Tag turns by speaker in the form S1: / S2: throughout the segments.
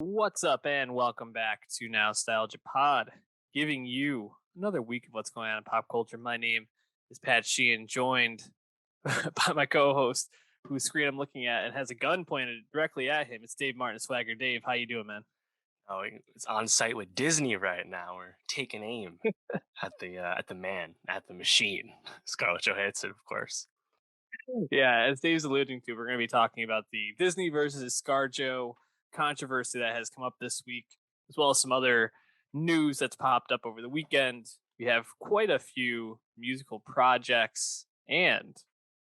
S1: What's up, and welcome back to Nowstalgia Pod, giving you another week of what's going on in pop culture. My name is Pat Sheehan, joined by my co-host, whose screen I'm looking at and has a gun pointed directly at him. It's Dave Martin, Swagger. Dave, how you doing, man?
S2: Oh, it's on site with Disney right now. We're taking aim at the man, at the machine. Scarlett Johansson, of course.
S1: Yeah, as Dave's alluding to, we're going to be talking about the Disney versus ScarJo controversy that has come up this week, as well as some other news that's popped up over the weekend. We have quite a few musical projects and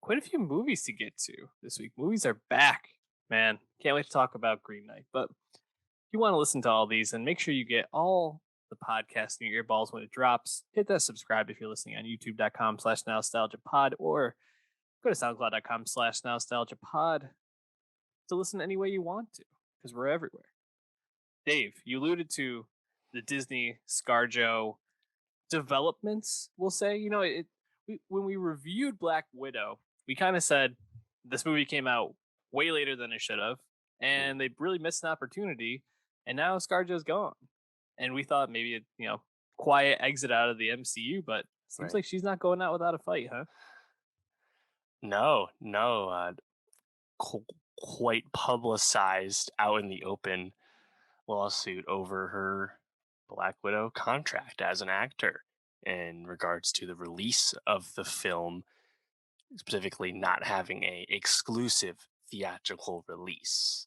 S1: quite a few movies to get to this week. Movies are back, man. Can't wait to talk about Green Knight. But if you want to listen to all these, and make sure you get all the podcast in your earballs when it drops. Hit that subscribe if you're listening on youtube.com/nostalgiapod or go to soundcloud.com/nostalgiapod to listen any way you want to, because we're everywhere. Dave, you alluded to the Disney ScarJo developments, we'll say. When we reviewed Black Widow, we kind of said this movie came out way later than it should have, and they really missed an opportunity, and now ScarJo's gone. And we thought maybe quiet exit out of the MCU, but seems
S2: Right.
S1: like she's not going out without a fight, huh?
S2: No. Quite publicized out in the open lawsuit over her Black Widow contract as an actor in regards to the release of the film, specifically not having a exclusive theatrical release.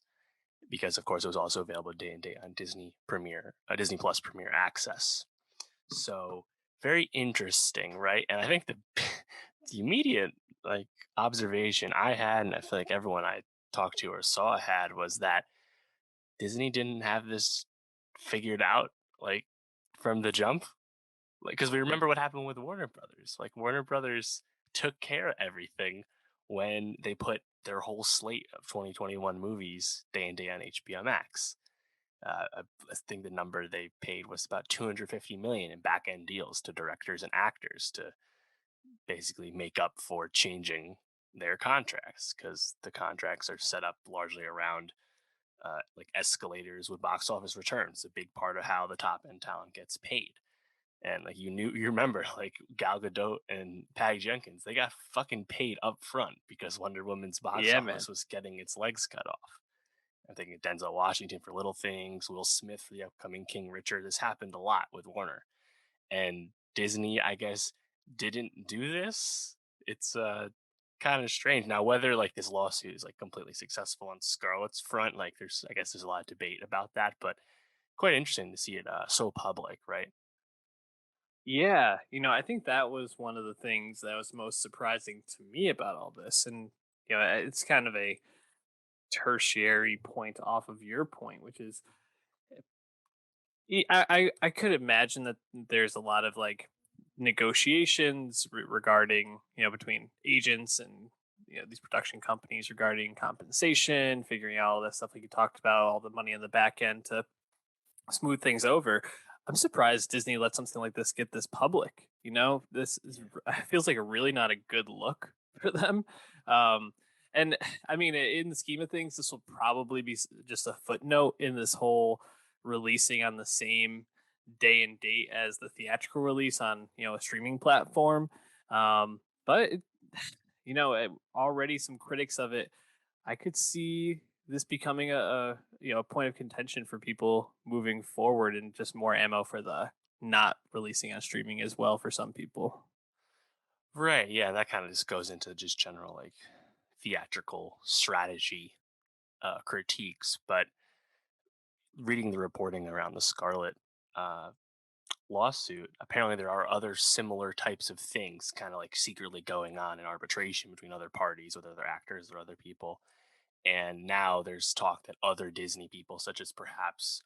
S2: Because of course it was also available day and date on Disney Plus Premiere Access. So very interesting, right? And I think the the immediate like observation I had, and I feel like everyone I talked to or saw had, was that Disney didn't have this figured out like from the jump. Like, because we remember what happened with Warner Brothers. Like Warner Brothers took care of everything when they put their whole slate of 2021 movies day and day on HBO Max. I think the number they paid was about 250 million in back end deals to directors and actors to basically make up for changing their contracts, because the contracts are set up largely around like escalators with box office returns, a big part of how the top end talent gets paid. And like you remember like Gal Gadot and Patty Jenkins, they got fucking paid up front because Wonder Woman's box
S1: Yeah, man.
S2: office was getting its legs cut off. I think Denzel Washington for Little Things, Will Smith for the upcoming King Richard. This happened a lot with Warner, and Disney, I guess, didn't do this. It's kind of strange. Now, whether like this lawsuit is like completely successful on Scarlett's front, like there's a lot of debate about that, but quite interesting to see it so public, right?
S1: Yeah, I think that was one of the things that was most surprising to me about all this. And, it's kind of a tertiary point off of your point, which is I could imagine that there's a lot of like negotiations regarding, between agents and, these production companies regarding compensation, figuring out all that stuff like you talked about, all the money in the back end to smooth things over. I'm surprised Disney let something like this get this public. This feels like a really not a good look for them. Um, and I mean, in the scheme of things, this will probably be just a footnote in this whole releasing on the same day and date as the theatrical release on a streaming platform. But already some critics of it, I could see this becoming a point of contention for people moving forward, and just more ammo for the not releasing on streaming as well for some people.
S2: Right. Yeah, that kind of just goes into just general like theatrical strategy critiques. But reading the reporting around the Scarlet uh, lawsuit, apparently there are other similar types of things kind of like secretly going on in arbitration between other parties, with other actors or other people. And now there's talk that other Disney people, such as perhaps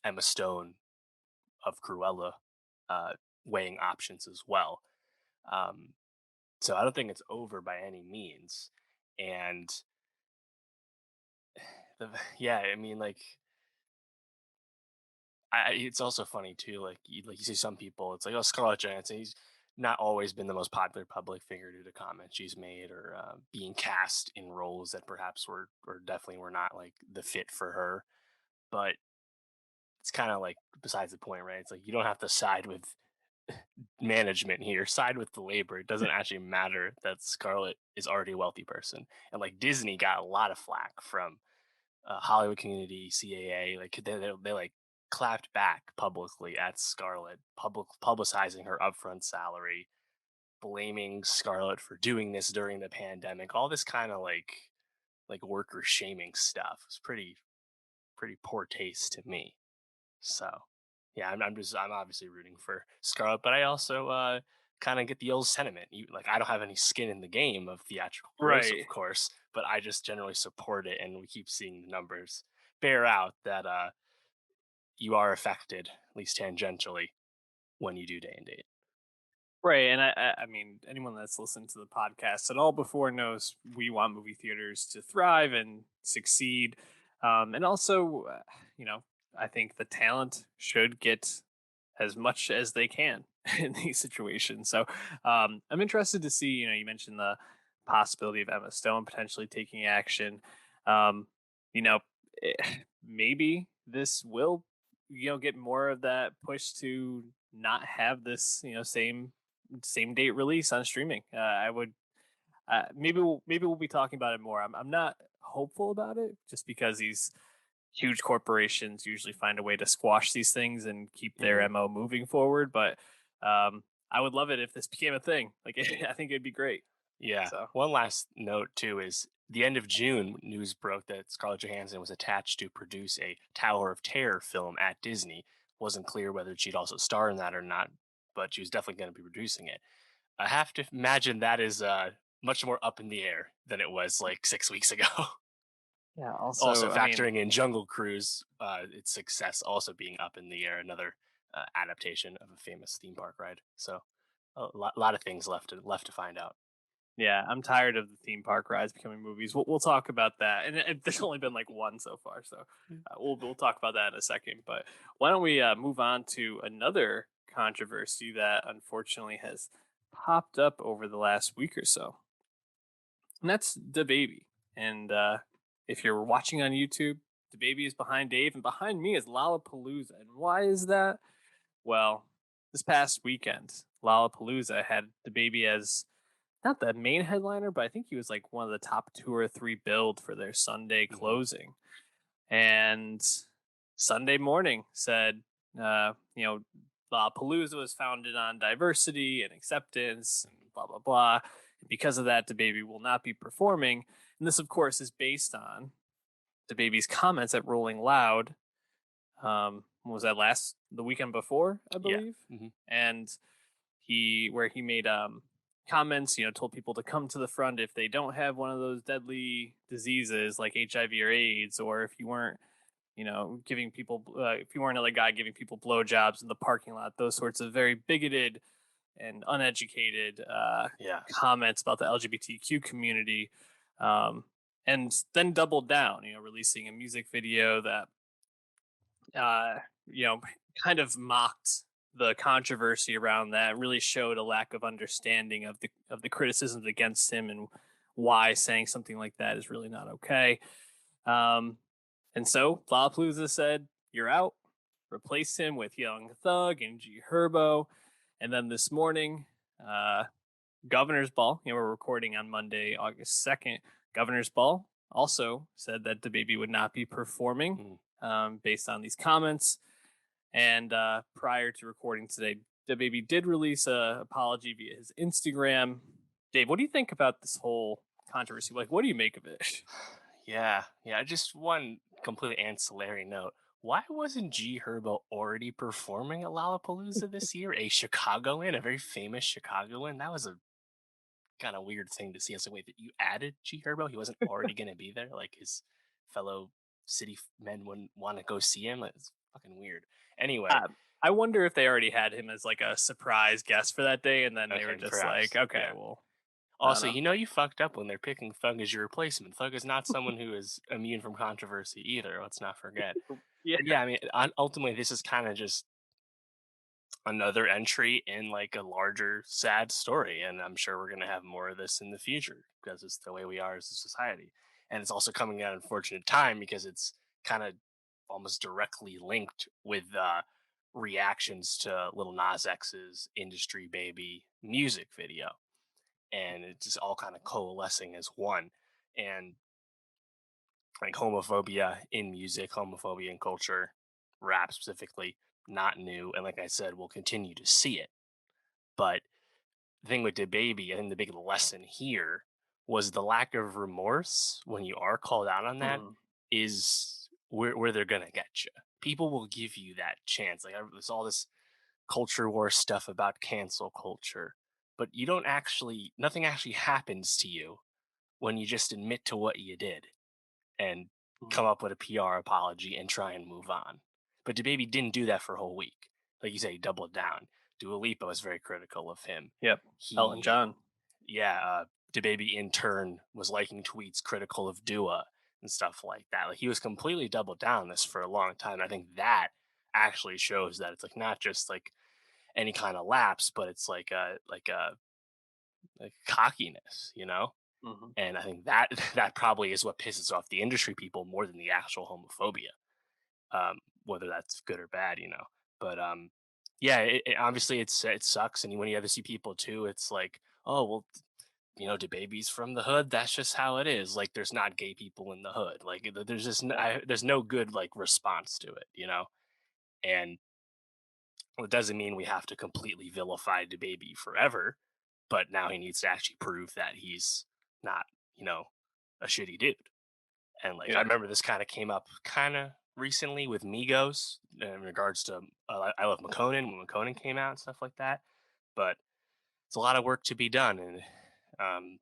S2: Emma Stone of Cruella, uh, weighing options as well. Um, so I don't think it's over by any means. And yeah, I mean, like, it's also funny too. Like you see some people, it's like, oh, Scarlett Johansson, he's not always been the most popular public figure due to comments she's made, or being cast in roles that perhaps were or definitely were not like the fit for her. But kind of like besides the point, right? It's like you don't have to side with management here, side with the labor. It doesn't actually matter that Scarlett is already a wealthy person. And like Disney got a lot of flack from Hollywood community, CAA. Like they like clapped back publicly at Scarlett, publicizing her upfront salary, blaming Scarlett for doing this during the pandemic. All this kind of like worker shaming stuff. It's pretty poor taste to me. So, yeah, I'm obviously rooting for Scarlett, but I also kind of get the old sentiment. Like, I don't have any skin in the game of theatrical growth, of
S1: Right.
S2: course, but I just generally support it, and we keep seeing the numbers bear out that you are affected, at least tangentially, when you do day and date.
S1: Right, and I mean, anyone that's listened to the podcast at all before knows we want movie theaters to thrive and succeed, and also, I think the talent should get as much as they can in these situations. So, I'm interested to see. You mentioned the possibility of Emma Stone potentially taking action. Um, you know, eh, maybe this will, get more of that push to not have this, same date release on streaming. I would maybe we'll be talking about it more. I'm not hopeful about it just because these huge corporations usually find a way to squash these things and keep their
S2: Hmm.
S1: MO moving forward. But I would love it if this became a thing. Like I think it'd be great.
S2: Yeah.
S1: So
S2: One last note too is the end of June, news broke that Scarlett Johansson was attached to produce a Tower of Terror film at Disney. Wasn't clear whether she'd also star in that or not, but she was definitely going to be producing it. I have to imagine that is much more up in the air than it was like 6 weeks ago.
S1: yeah.
S2: Also
S1: Also, I mean,
S2: factoring in Jungle Cruise, its success also being up in the air, another adaptation of a famous theme park ride. So a lot of things left to find out.
S1: yeah, I'm tired of the theme park rides becoming movies. We'll talk about that, and there's only been like one so far, so we'll talk about that in a second. But why don't we move on to another controversy that unfortunately has popped up over the last week or so, and that's the baby. And if you're watching on YouTube, the baby is behind Dave, and behind me is Lollapalooza. And why is that? Well, this past weekend, Lollapalooza had the baby as not the main headliner, but I think he was like one of the top two or three billed for their Sunday
S2: Hmm.
S1: closing. And Sunday morning said, Palooza was founded on diversity and acceptance and blah, blah, blah. And because of that, the baby will not be performing. And this, of course, is based on the baby's comments at Rolling Loud. What was that the weekend before, I
S2: Yeah.
S1: believe?
S2: Hmm.
S1: And he made comments, told people to come to the front if they don't have one of those deadly diseases like HIV or AIDS, or if you weren't, giving people, if you weren't another guy giving people blowjobs in the parking lot, those sorts of very bigoted and uneducated
S2: Yeah.
S1: comments about the LGBTQ community. Um, and then doubled down, releasing a music video that uh, you know, kind of mocked the controversy around that. Really showed a lack of understanding of the criticisms against him and why saying something like that is really not okay. Um, and so Lollapalooza said, "You're out." Replaced him with Young Thug and G Herbo. And then this morning, uh, Governor's Ball. We're recording on Monday, August 2nd. Governor's Ball also said that the baby would not be performing
S2: Mm.
S1: based on these comments. And prior to recording today, the baby did release a apology via his Instagram. Dave, what do you think about this whole controversy? Like, what do you make of it?
S2: Yeah. Yeah. Just one completely ancillary note. Why wasn't G Herbo already performing at Lollapalooza this year? A Chicagoan, a very famous Chicagoan. That was a kind of weird thing to see. I was like, wait, you added G Herbo? He wasn't already going to be there? Like his fellow men wouldn't want to go see him? Like, it's fucking weird. Anyway,
S1: I wonder if they already had him as like a surprise guest for that day, and then they were
S2: okay,
S1: just like,
S2: perhaps.
S1: okay,
S2: Yeah.
S1: well, I don't
S2: Also,
S1: know.
S2: you fucked up when they're picking Thug as your replacement. Thug is not someone who is immune from controversy either. Let's not forget.
S1: Yeah,
S2: But yeah, I mean, ultimately, this is kind of just another entry in like a larger sad story, and I'm sure we're gonna have more of this in the future because it's the way we are as a society. And it's also coming at an unfortunate time because it's kind of almost directly linked with reactions to Lil Nas X's Industry Baby music video. And it's just all kind of coalescing as one. And like homophobia in music, homophobia in culture, rap specifically, not new. And like I said, we'll continue to see it. But the thing with DaBaby, I think the big lesson here was the lack of remorse when you are called out on that
S1: Mhm.
S2: is where they're gonna get you. People will give you that chance. Like there's all this culture war stuff about cancel culture, but you don't actually, nothing actually happens to you when you just admit to what you did and
S1: Mhm.
S2: come up with a PR apology and try and move on. But DaBaby didn't do that for a whole week. Like you say, he doubled down. Dua Lipa was very critical of him.
S1: Yep. Elton
S2: He,
S1: John.
S2: yeah, DaBaby in turn was liking tweets critical of Dua and stuff like that. Like he was completely doubled down on this for a long time. I think that actually shows that it's like not just like any kind of lapse, but it's like cockiness, you know?
S1: Mhm.
S2: And I think that that probably is what pisses off the industry people more than the actual homophobia, whether that's good or bad, you know. But yeah, obviously it sucks, and when you ever see people too, it's like, oh well, you know, the baby's from the hood. That's just how it is. Like, there's not gay people in the hood. Like, there's just
S1: Yeah.
S2: there's no good like response to it, you know. And it doesn't mean we have to completely vilify the baby forever, but now he needs to actually prove that he's not, you know, a shitty dude. And like I
S1: Yeah.
S2: remember this kind of came up kind of recently with Migos in regards to I Love McConan when McConan came out and stuff like that. But it's a lot of work to be done, and um,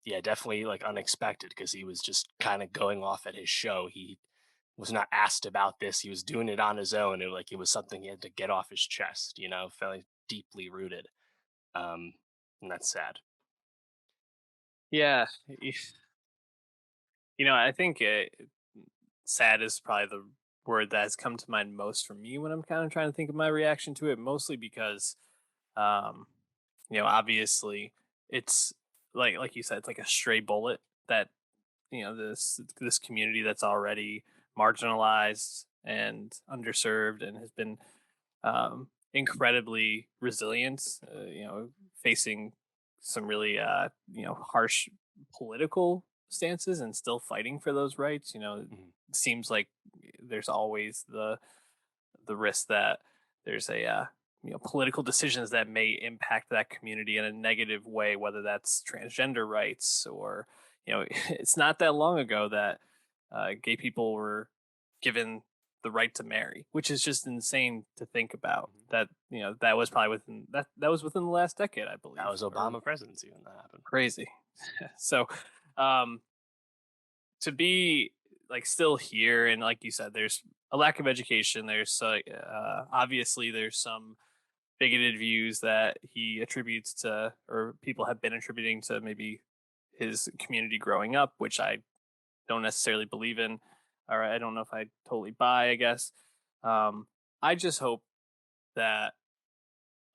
S2: yeah, definitely like unexpected because he was just kind of going off at his show. He was not asked about this. He was doing it on his own. It was something he had to get off his chest. You know, felt deeply rooted, um, and that's sad.
S1: Yeah. I think sad is probably the word that has come to mind most for me when I'm kind of trying to think of my reaction to it, mostly because, um, obviously it's like you said, it's like a stray bullet that, this community that's already marginalized and underserved and has been incredibly resilient, facing some really, harsh political stances and still fighting for those rights.
S2: Mhm.
S1: It seems like there's always the risk that there's a political decisions that may impact that community in a negative way, whether that's transgender rights or it's not that long ago that gay people were given the right to marry, which is just insane to think about.
S2: Mhm.
S1: That that was probably that was within the last decade, I
S2: That
S1: believe,
S2: was
S1: or
S2: Obama presidency when that happened.
S1: crazy. So um, to be like still here, and like you said, there's a lack of education. There's obviously there's some bigoted views that he attributes to, or people have been attributing to maybe his community growing up, which I don't necessarily believe in, or I don't know if I totally buy, I guess. Um, I just hope that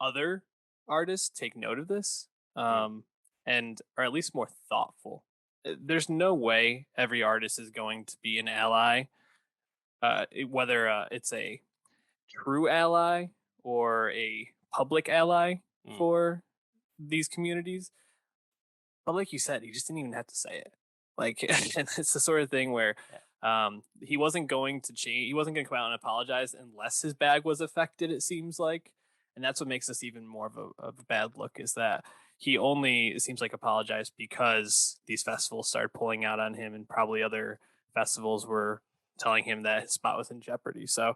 S1: other artists take note of this,
S2: Mm.
S1: and are at least more thoughtful. There's no way every artist is going to be an ally, whether it's a true ally or a public ally
S2: Mm.
S1: for these communities. But like you said, he just didn't even have to say it. Like, and it's the sort of thing where
S2: Yeah.
S1: he wasn't going to change. He wasn't going to come out and apologize unless his bag was affected. It seems like, and that's what makes this even more of a bad look. Is that he only, it seems like, apologized because these festivals started pulling out on him, and probably other festivals were telling him that his spot was in jeopardy. So,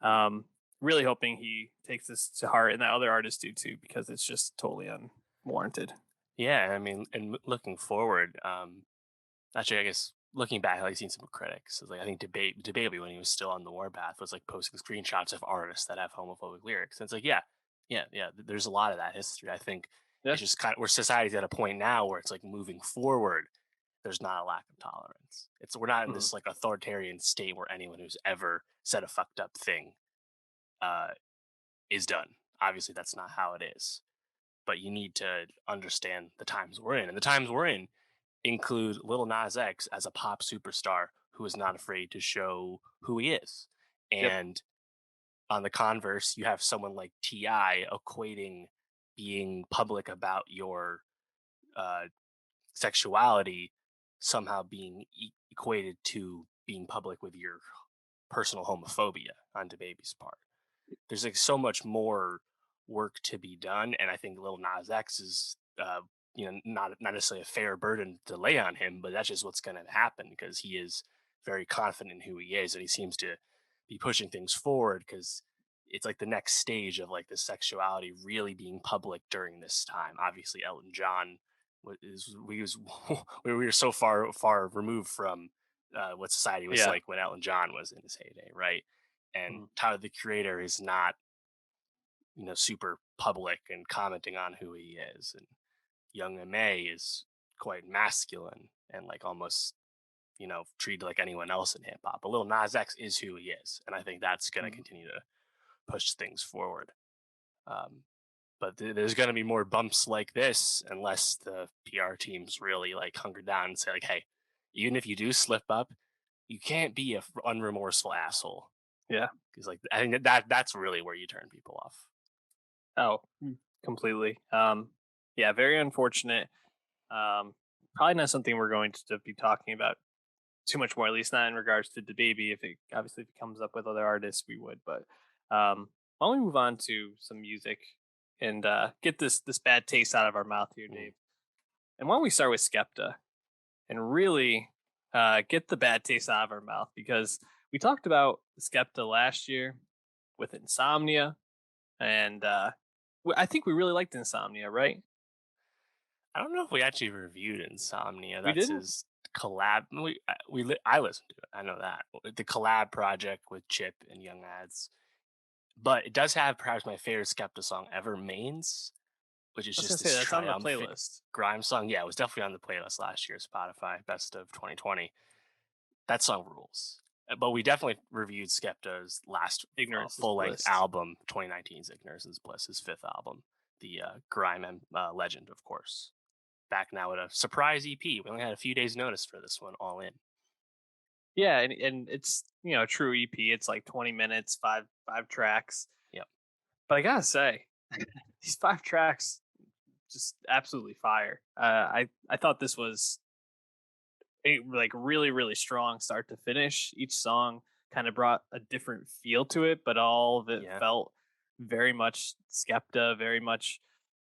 S1: um, really hoping he takes this to heart, and that other artists do too, because it's just totally unwarranted.
S2: Yeah, I mean, and looking forward, actually, I guess looking back, I've seen some critics. Like I think DaBaby when he was still on the warpath was like posting screenshots of artists that have homophobic lyrics. And it's like, yeah, yeah. There's a lot of that history. I think
S1: Yeah.
S2: it's just kind of where society's at a point now where it's like moving forward. There's not a lack of tolerance. It's we're not in
S1: Mhm.
S2: this like authoritarian state where anyone who's ever said a fucked up thing uh, is done. Obviously, that's not how it is. But you need to understand the times we're in, and the times we're in include Lil Nas X as a pop superstar who is not afraid to show who he is.
S1: Yep.
S2: And on the converse, you have someone like Ti equating being public about your uh, sexuality somehow being equated to being public with your personal homophobia on DaBaby's part. There's like so much more work to be done, and I think Lil Nas X is, not necessarily a fair burden to lay on him, but that's just what's going to happen because he is very confident in who he is, and he seems to be pushing things forward because it's like the next stage of like the sexuality really being public during this time. Obviously, Elton John we were so far removed from what society was
S1: Yeah.
S2: like when Elton John was in his heyday, right? And
S1: Mhm.
S2: Tyler the Creator is not, super public and commenting on who he is, and Young M.A. is quite masculine and like almost, treated like anyone else in hip hop. But Lil Nas X is who he is, and I think that's going to
S1: Mhm.
S2: continue to push things forward. Um, but there's going to be more bumps like this unless the PR teams really like hunker down and say like, hey, even if you do slip up, you can't be a unremorseful asshole.
S1: Yeah.
S2: Because like I think that's really where you turn people off.
S1: Oh, completely. Yeah, very unfortunate. Probably not something we're going to be talking about too much more, at least not in regards to DaBaby. If it comes up with other artists, we would. But why don't we move on to some music and get this bad taste out of our mouth here,
S2: Mm.
S1: Dave? And why don't we start with Skepta and really get the bad taste out of our mouth because we talked about Skepta last year with Insomnia, and I think we really liked Insomnia, right?
S2: I don't know if we actually reviewed Insomnia.
S1: We
S2: That's
S1: didn't.
S2: his collab. I listened to it. I know that the collab project with Chip and Young Ads. But it does have perhaps my favorite Skepta song ever, Mains, which is
S1: I was gonna
S2: just
S1: say
S2: this
S1: that's on the
S2: triumphant
S1: playlist.
S2: grime song. Yeah, it was definitely on the playlist last year, Spotify Best of 2020. That song rules. But we definitely reviewed Skepta's last
S1: Ignorance is
S2: full length
S1: bliss.
S2: album, 2019's Ignorance is Bliss, his fifth album, the grime and legend, of course. Back now with a surprise EP. We only had a few days' notice for this one, All In.
S1: Yeah, and it's a true EP. It's like 20 minutes, five tracks.
S2: Yep.
S1: But I gotta say, these 5 tracks just absolutely fire. I thought this was like really strong start to finish. Each song kind of brought a different feel to it, but all of it
S2: Yeah.
S1: felt very much Skepta,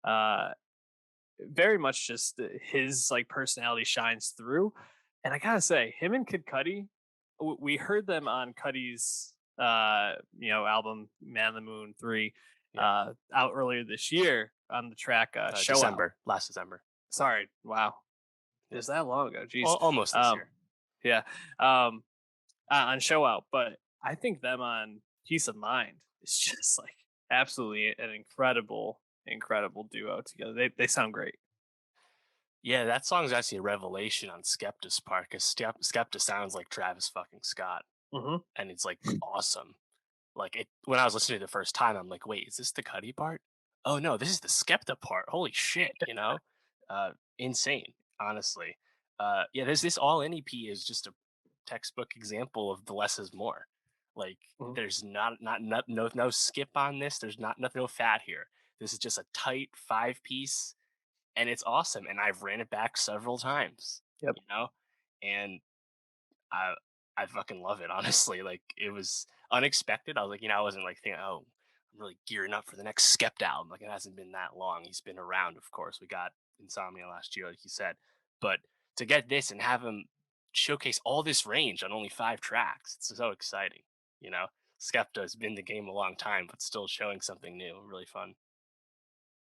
S1: uh very much just his like personality shines through. And I gotta say, him and Kid Cudi, we heard them on Cudi's album Man on the Moon 3
S2: Yeah.
S1: out earlier this year on the track Show Out.
S2: Last December.
S1: Sorry, wow. It
S2: Yeah.
S1: was that long ago. Jeez.
S2: Almost this year.
S1: Yeah. Um on Show Out, but I think them on Peace of Mind is just like absolutely an incredible duo together. They sound great.
S2: Yeah, that song's actually a revelation on Skepta's part because Skepta sounds like Travis fucking Scott,
S1: Hmm.
S2: and it's like awesome. Like it when I was listening to it the first time, I'm like, wait, is this the Cuddy part? Oh no, this is the Skepta part. Holy shit, insane, honestly. Yeah, there's this All In EP is just a textbook example of the less is more. Like
S1: Hmm.
S2: there's no skip on this. There's no fat here. This is just a tight 5 piece and it's awesome. And I've ran it back several times,
S1: Yep.
S2: and I I fucking love it. Honestly, like it was unexpected. I was like, I wasn't like thinking, oh, I'm really gearing up for the next Skepta album. Like it hasn't been that long. He's been around, of course. We got Insomnia last year, like you said, but to get this and have him showcase all this range on only 5 tracks, it's so exciting. You know, Skepta has been in the game a long time, but still showing something new. Really fun.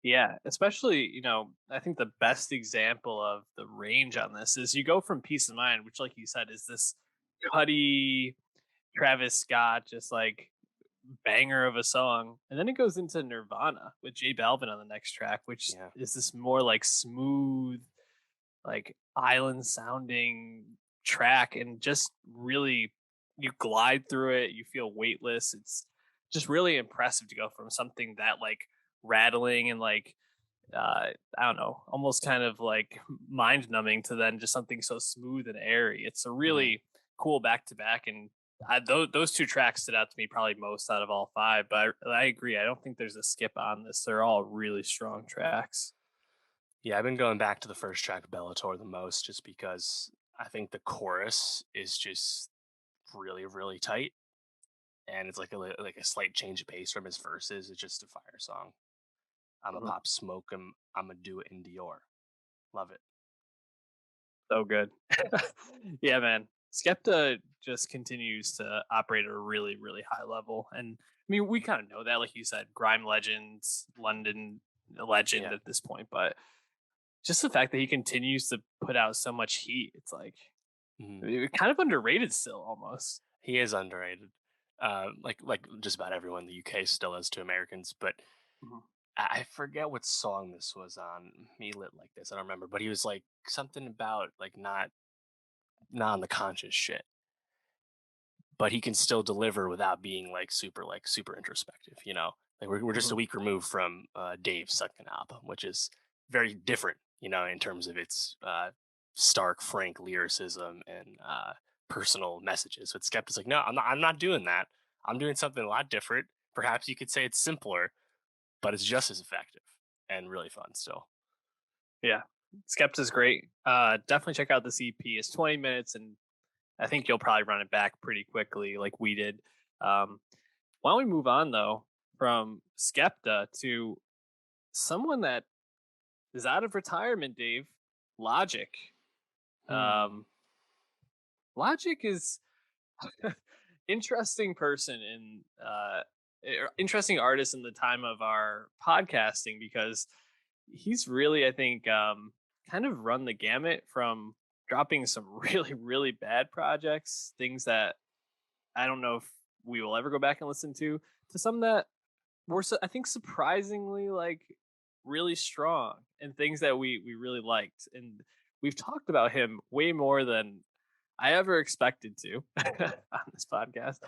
S1: Yeah, especially, I think the best example of the range on this is you go from Peace of Mind, which, like you said, is this Cuddy, Travis Scott, just like banger of a song. And then it goes into Nirvana with J Balvin on the next track, which
S2: Yeah.
S1: is this more like smooth, like island sounding track. And just really, you glide through it, you feel weightless. It's just really impressive to go from something that like rattling and like I don't know, almost kind of like mind numbing to then just something so smooth and airy. It's a
S2: Mhm.
S1: really cool back to back, and those two tracks stood out to me probably most out of all five. But I agree. I don't think there's a skip on this. They're all really strong tracks.
S2: Yeah, I've been going back to the first track, Bellator, the most, just because I think the chorus is just really, really tight, and it's like a slight change of pace from his verses. It's just a fire song. I'm a
S1: Mhm.
S2: pop smoke 'em, I'ma do it in Dior. Love it.
S1: So good. Yeah, man. Skepta just continues to operate at a really, really high level. And I mean, we kind of know that, like you said, grime legends, London legend
S2: Yeah.
S1: at this point, but just the fact that he continues to put out so much heat, it's like
S2: Mhm.
S1: kind of underrated still almost.
S2: He is underrated. Like just about everyone in the UK still is to Americans, but
S1: Mhm.
S2: I forget what song this was on. Me lit like this. I don't remember, but he was like something about like not on the conscious shit, but he can still deliver without being like super introspective. You know, like we're just a
S1: Mhm.
S2: week removed from Dave's second album, which is very different. You know, in terms of its stark, frank lyricism and personal messages. But Skepta's like, no, I'm not doing that. I'm doing something a lot different. Perhaps you could say it's simpler, but it's just as effective and really fun still.
S1: Yeah. Skepta's great. Definitely check out this EP. It's 20 minutes, and I think you'll probably run it back pretty quickly, like we did. Um, why don't we move on though from Skepta to someone that is out of retirement, Dave? Logic.
S2: Hmm.
S1: Um, Logic is interesting person in interesting artist in the time of our podcasting because he's really, I think, kind of run the gamut from dropping some really, really bad projects, things that I don't know if we will ever go back and listen to some that were, I think, surprisingly like really strong and things that we really liked. And we've talked about him way more than I ever expected to on this podcast.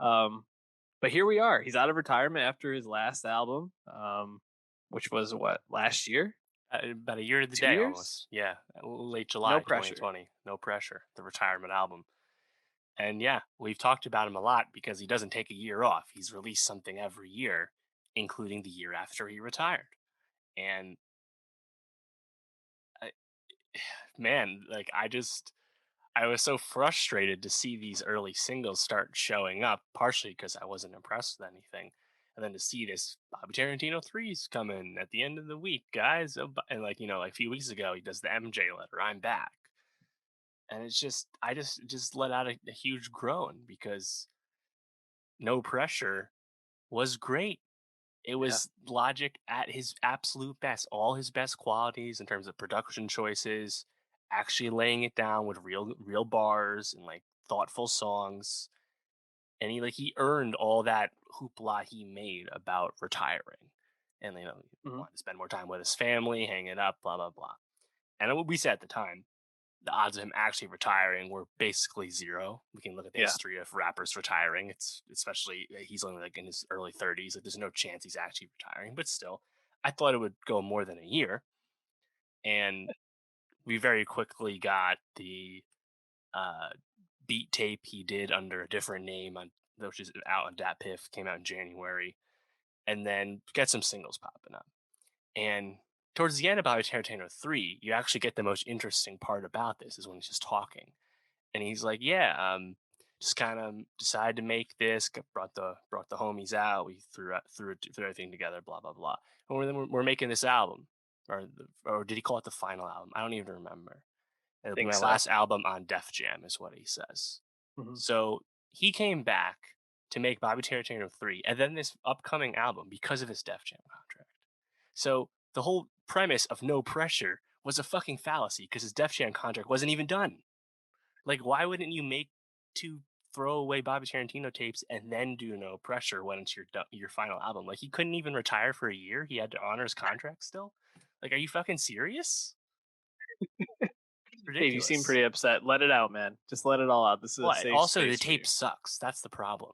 S1: Um, but here we are. He's out of retirement after his last album, which was what, last year,
S2: About a year to the
S1: 2
S2: day
S1: years.
S2: almost. Yeah, late
S1: No
S2: July
S1: pressure.
S2: 2020. No pressure. The retirement album. And yeah, we've talked about him a lot because he doesn't take a year off. He's released something every year, including the year after he retired. And I, man, like I was so frustrated to see these early singles start showing up, partially because I wasn't impressed with anything. And then to see this Bobby Tarantino 3's coming at the end of the week, guys. And like, you know, like a few weeks ago, he does the MJ letter, I'm back. And it's just, I just let out a huge groan because No Pressure was great. It
S1: Yeah.
S2: was Logic at his absolute best, all his best qualities in terms of production choices, actually laying it down with real bars and like thoughtful songs. And he earned all that hoopla he made about retiring. And you know, he
S1: Mhm.
S2: wanted to spend more time with his family, hanging up, blah blah blah. And what we said at the time, the odds of him actually retiring were basically zero. We can look at the
S1: Yeah.
S2: history of rappers retiring. It's especially he's only like in his early 30s. Like there's no chance he's actually retiring. But still, I thought it would go more than a year. And we very quickly got the uh, beat tape he did under a different name on which is out on Dat Piff, came out in January, and then get some singles popping up. And towards the end of Bobby Tarantino 3, you actually get the most interesting part about this is when he's just talking and he's like, "Yeah, just kind of decided to make this. Brought the homies out. We threw everything together. Blah blah blah. And we're making this album, or did he call it the final album? I don't even remember. It'll be
S1: Think
S2: my
S1: so.
S2: last album on Def Jam, is what he says.
S1: Mhm.
S2: So he came back to make Bobby Tarantino 3, and then this upcoming album because of his Def Jam contract. So the whole premise of No Pressure was a fucking fallacy because his Def Jam contract wasn't even done. Like, why wouldn't you make two throwaway Bobby Tarantino tapes and then do No Pressure when it's your final album? Like, he couldn't even retire for a year. He had to honor his contract still. Like, are you fucking serious?
S1: Dave, you seem
S2: Ridiculous.
S1: pretty upset. Let it out, man. Just let it all out. This is a
S2: What?
S1: safe
S2: Also, the
S1: space for
S2: tape
S1: you.
S2: sucks. That's the problem.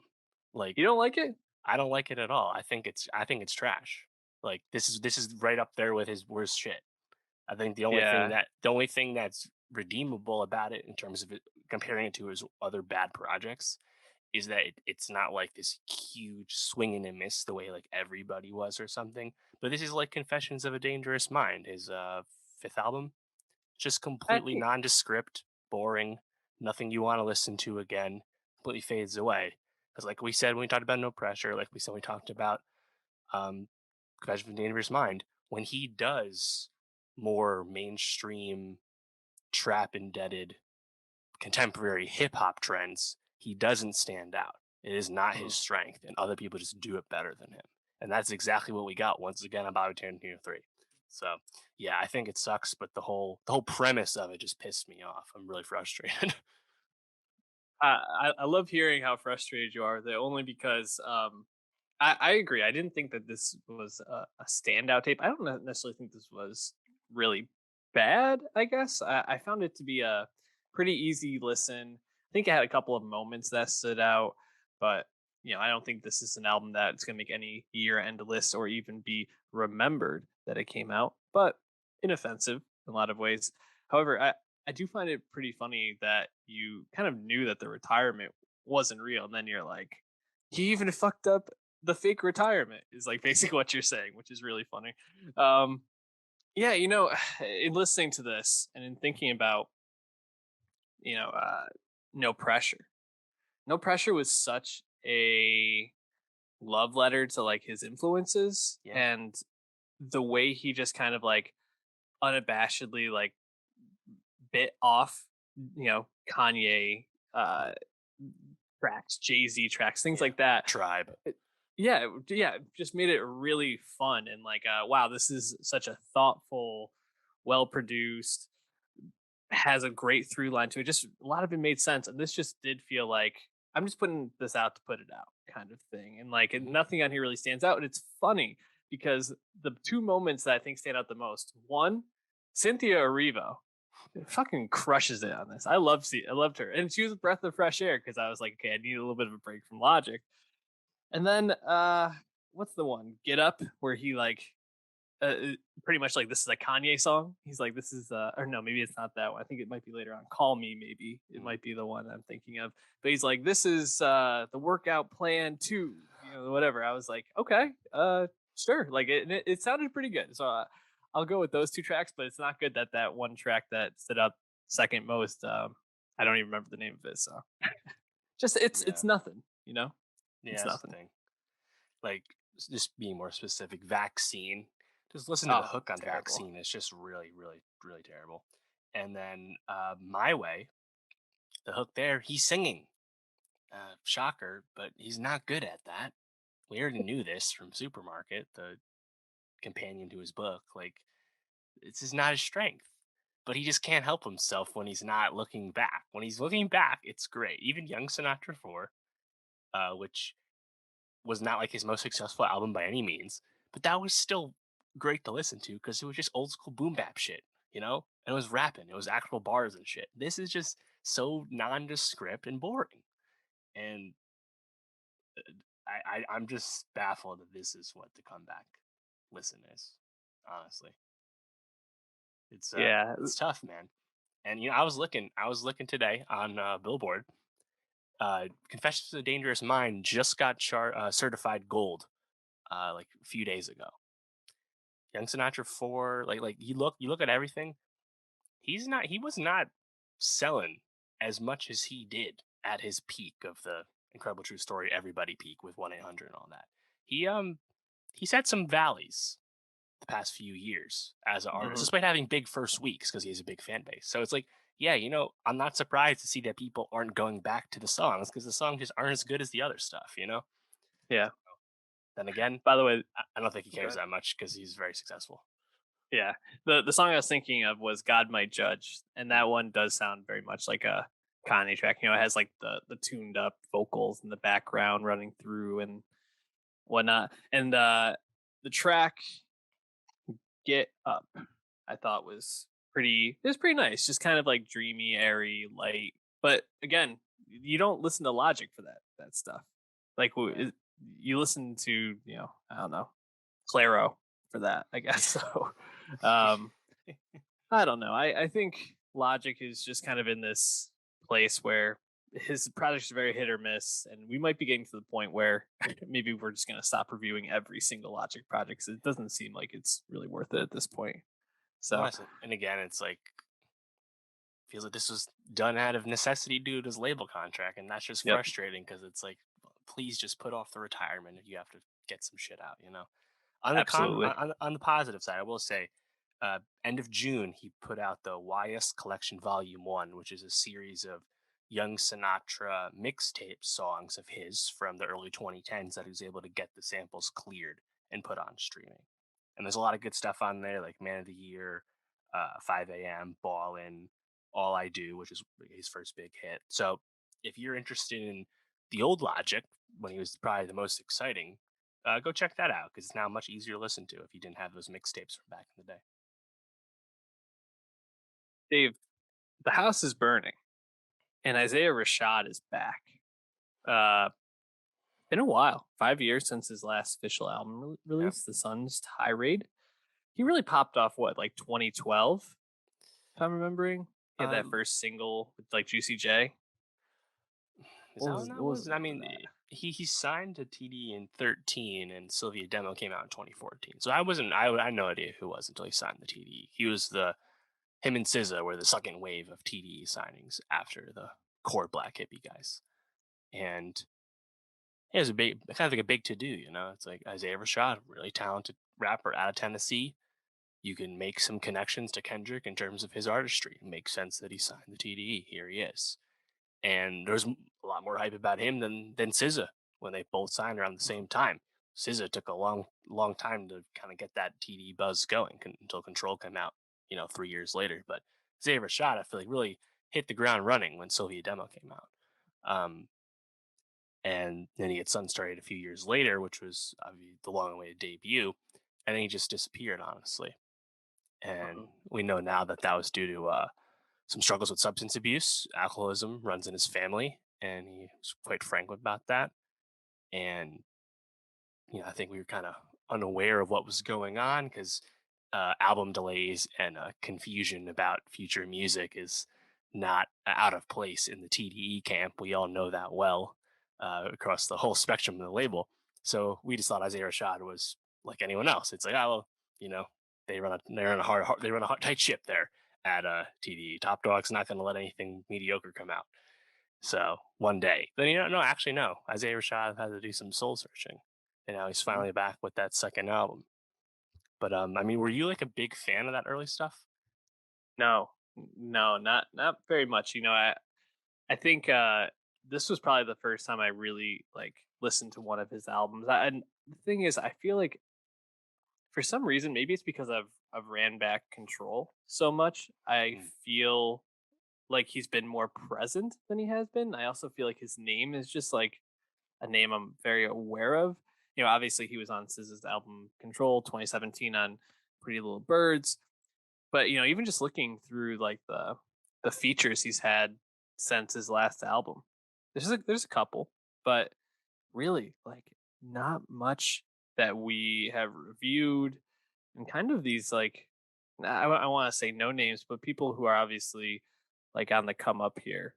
S2: Like,
S1: You don't like it?
S2: I don't like it at all. I think it's trash. Like, this is right up there with his worst shit. I think
S1: Yeah.
S2: the only thing that's redeemable about it in terms of it comparing it to his other bad projects, is that it's not like this huge swing and a miss the way like Everybody was or something. But this is like Confessions of a Dangerous Mind, his fifth album. Just
S1: I
S2: completely
S1: think
S2: nondescript, boring, nothing you want to listen to again, completely fades away. Because like we said when we talked about No Pressure, like we said when we talked about um, Confessions of a Dangerous Mind, when he does more mainstream trap indebted contemporary hip hop trends, he doesn't stand out. It is not his
S1: Mhm.
S2: strength, and other people just do it better than him. And that's exactly what we got once again on Bobby Tarantino 3. So yeah, I think it sucks, but the whole premise of it just pissed me off. I'm really frustrated.
S1: I love hearing how frustrated you are with it, only because I agree. I didn't think that this was a standout tape. I don't necessarily think this was really bad. I guess I found it to be a pretty easy listen. I think it had a couple of moments that stood out, but I don't think this is an album that's going to make any year-end list or even be remembered that it came out. But inoffensive in a lot of ways. However, I do find it pretty funny that you kind of knew that the retirement wasn't real, and then you're like, he even fucked up the fake retirement is like basically what you're saying, which is really funny. Um, yeah, in listening to this and in thinking about, you know, uh, no pressure. No pressure was such a love letter to like his influences
S2: Yeah,
S1: and the way he just kind of like unabashedly like bit off, Kanye uh tracks, Jay-Z tracks, things
S2: yeah.
S1: like that.
S2: Tribe.
S1: Yeah, yeah, just made it really fun and like wow, this is such a thoughtful, well produced, has a great through line to it. Just a lot of it made sense, and this just did feel like I'm just putting this out to put it out kind of thing. And like
S2: Mhm.
S1: nothing on here really stands out, and it's funny because the two moments that I think stand out the most, one, Cynthia Erivo fucking crushes it on this. I loved her, and she was a breath of fresh air because I was like, okay, I need a little bit of a break from Logic. And then what's the one? Get Up, where he like pretty much like this is a Kanye song. He's like, this is or no, maybe it's not that one. I think it might be later on. Call Me, maybe. It
S2: Mhm.
S1: might be the one I'm thinking of. But he's like, this is the workout plan too, whatever. I was like, okay, sure. Like it sounded pretty good. So I'll go with those two tracks, but it's not good that that one track that stood up second most, I don't even remember the name of it. So just it's
S2: Yeah,
S1: nothing,
S2: yeah,
S1: it's
S2: that's the
S1: nothing.
S2: thing. Like just being more specific, Vaccine. Just listen to the
S1: Oh,
S2: hook on
S1: terrible.
S2: Vaccine. It's just really, really, really terrible. And then My Way, the hook there, he's singing. Shocker, but he's not good at that. We already knew this from Supermarket, the companion to his book. Like, this is not his strength. But he just can't help himself when he's not looking back. When he's looking back, it's great. Even Young Sinatra 4, which was not like his most successful album by any means, but that was still great to listen to because it was just old school boom bap shit, you know? And it was rapping, it was actual bars and shit. This is just so nondescript and boring. And I'm just baffled that this is what the comeback listen is. Honestly,
S1: Yeah.
S2: it's tough, man. And I was looking today on Billboard. Confessions of a Dangerous Mind just got certified gold like a few days ago. Young Sinatra 4, like you look at everything. He was not selling as much as he did at his peak of the Incredible True Story Everybody peak with 1-800 and all that. He's had some valleys the past few years as an artist,
S1: Mhm.
S2: despite having big first weeks because he has a big fan base. So it's like, yeah, I'm not surprised to see that people aren't going back to the songs because the songs just aren't as good as the other stuff.
S1: Yeah.
S2: Then again,
S1: By the way,
S2: I don't think he
S1: go
S2: cares
S1: ahead.
S2: that much because he's very successful.
S1: Yeah. The song I was thinking of was God Might Judge, and
S2: Mm.
S1: that one does sound very much like a Kanye track. It has like the tuned up vocals in the background running through and whatnot. And the track Get Up, I thought was pretty nice. Just kind of like dreamy, airy, light. But again, you don't listen to Logic for that stuff. Like
S2: Yeah.
S1: you listen to, I don't know, Claro for that, I guess. So I don't know. I think Logic is just kind of in this place where his projects are very hit or miss, and we might be getting to the point where maybe we're just going to stop reviewing every single Logic project 'cause it doesn't seem like it's really worth it at this point.
S2: Well,
S1: So,
S2: and again, it's like feels like this was done out of necessity due to his label contract, and that's just
S1: yep,
S2: frustrating because it's like, please just put off the retirement if you have to get some shit out, you know. On the
S1: absolutely.
S2: on the positive side, I will say, end of June he put out the YS Collection Volume One, which is a series of young Sinatra mixtape songs of his from the early 2010s that he was able to get the samples cleared and put on streaming. And there's a lot of good stuff on there, like Man of the Year, 5 a.m., Ballin', All I Do, which is his first big hit. So if you're interested in the old Logic, when he was probably the most exciting, go check that out because it's now much easier to listen to if you didn't have those mixtapes from back in the day.
S1: Dave, the house is burning, and Isaiah Rashad is back. Uh, been a while, 5 years since his last official album
S2: Yep.
S1: release, The Sun's Tirade. He really popped off what, like 2012, if I'm remembering. He had that
S2: Um,
S1: first single with like Juicy J.
S2: is that when
S1: What
S2: that
S1: was
S2: was?
S1: the
S2: I
S1: name of
S2: mean,
S1: that?
S2: he signed to TD in 13, and Sylvia Demo came out in 2014. So I wasn't. I had no idea who it was until he signed the TD. He was the him and SZA were the second wave of TDE signings after the core black hippie guys, and it was a big, kind of like a big to do. You know, it's like Isaiah Rashad, really talented rapper out of Tennessee. You can make some connections to Kendrick in terms of his artistry. It makes sense that he signed the TDE. Here he is. And there's a lot more hype about him than SZA when they both signed around the same time. SZA took a long time to kind of get that TDE buzz going until Control came out, 3 years later. But Isaiah Rashad, I feel like really hit the ground running when Sylvia Demo came out. And then he had Sun started a few years later, which was obviously the long-awaited debut, and then he just disappeared, honestly. And
S1: Mhm.
S2: we know now that that was due to some struggles with substance abuse. Alcoholism runs in his family, and he was quite frank about that. And I think we were kind of unaware of what was going on because album delays and confusion about future music is not out of place in the TDE camp. We all know that well across the whole spectrum of the label. So we just thought Isaiah Rashad was like anyone else. It's like, oh, well, you know, they run a tight ship there at TDE. Top Dog's not going to let anything mediocre come out. So one day, then no, actually no. Isaiah Rashad had to do some soul searching, and now he's finally back with that second album. But I mean, were you like a big fan of that early stuff?
S1: No, no, not very much. I think this was probably the first time I really like listened to one of his albums. And the thing is, I feel like for some reason, maybe it's because I've ran back Control so much. I
S2: Mm,
S1: feel like he's been more present than he has been. I also feel like his name is just like a name I'm very aware of. Obviously he was on SZA's album Control 2017 on Pretty Little Birds, but even just looking through like the features he's had since his last album, there's a couple, but really like not much that we have reviewed, and kind of these like I want to say no names, but people who are obviously like on the come up here.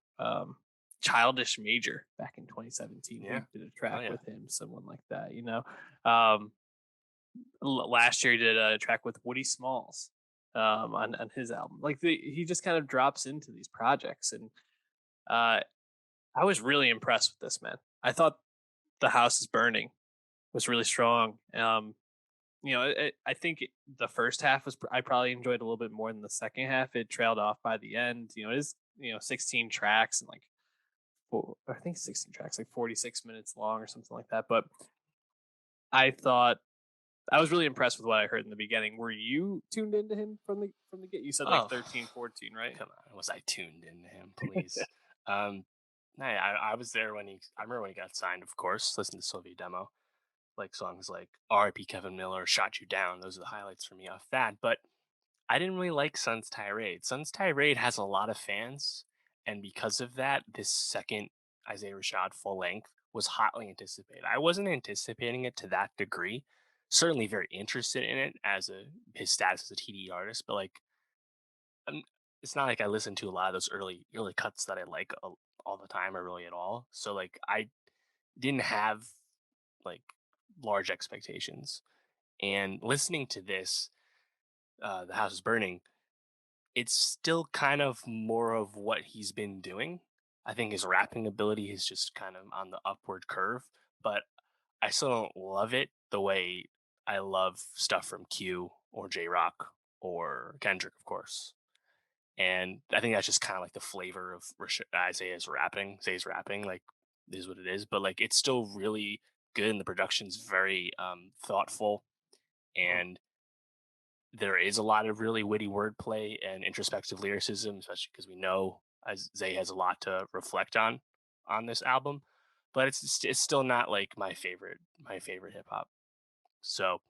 S1: Childish Major back in 2017, we
S2: yeah.
S1: did a
S2: Oh
S1: track
S2: yeah.
S1: with him, someone like that. Um, last year he did a track with Woody Smalls on his album. Like he just kind of drops into these projects, and uh, I was really impressed with this man. I thought The House is Burning was really strong. I think the first half I probably enjoyed a little bit more than the second half. It trailed off by the end. It is 16 tracks and like I think 16 tracks, like 46 minutes long or something like that. But I thought I was really impressed with what I heard in the beginning. Were you tuned into him from the get? You said like
S2: Oh,
S1: 13, 14, right?
S2: come on. Was I tuned into him? Please. um, no, I was there when I remember when he got signed. Of course, listen to Sylvia Demo, like songs like R.I.P. Kevin Miller, Shot You Down. Those are the highlights for me off that. But I didn't really like Sun's Tirade. Sun's Tirade has a lot of fans, and because of that, this second Isaiah Rashad full length was hotly anticipated. I wasn't anticipating it to that degree. Certainly very interested in it as his status as a TD artist, but like it's not like I listen to a lot of those early cuts that I like all the time or really at all. So like I didn't have like large expectations. And listening to this, The House is Burning, it's still kind of more of what he's been doing. I think his rapping ability is just kind of on the upward curve, but I still don't love it the way I love stuff from Q or J Rock or Kendrick, of course. And I think that's just kind of like the flavor of Isaiah's rapping. Isaiah's rapping, like, is what it is, but like it's still really good, and the production's very thoughtful,
S1: Mhm.
S2: and there is a lot of really witty wordplay and introspective lyricism, especially because we know Isaiah has a lot to reflect on this album. But it's still not like my favorite hip hop. So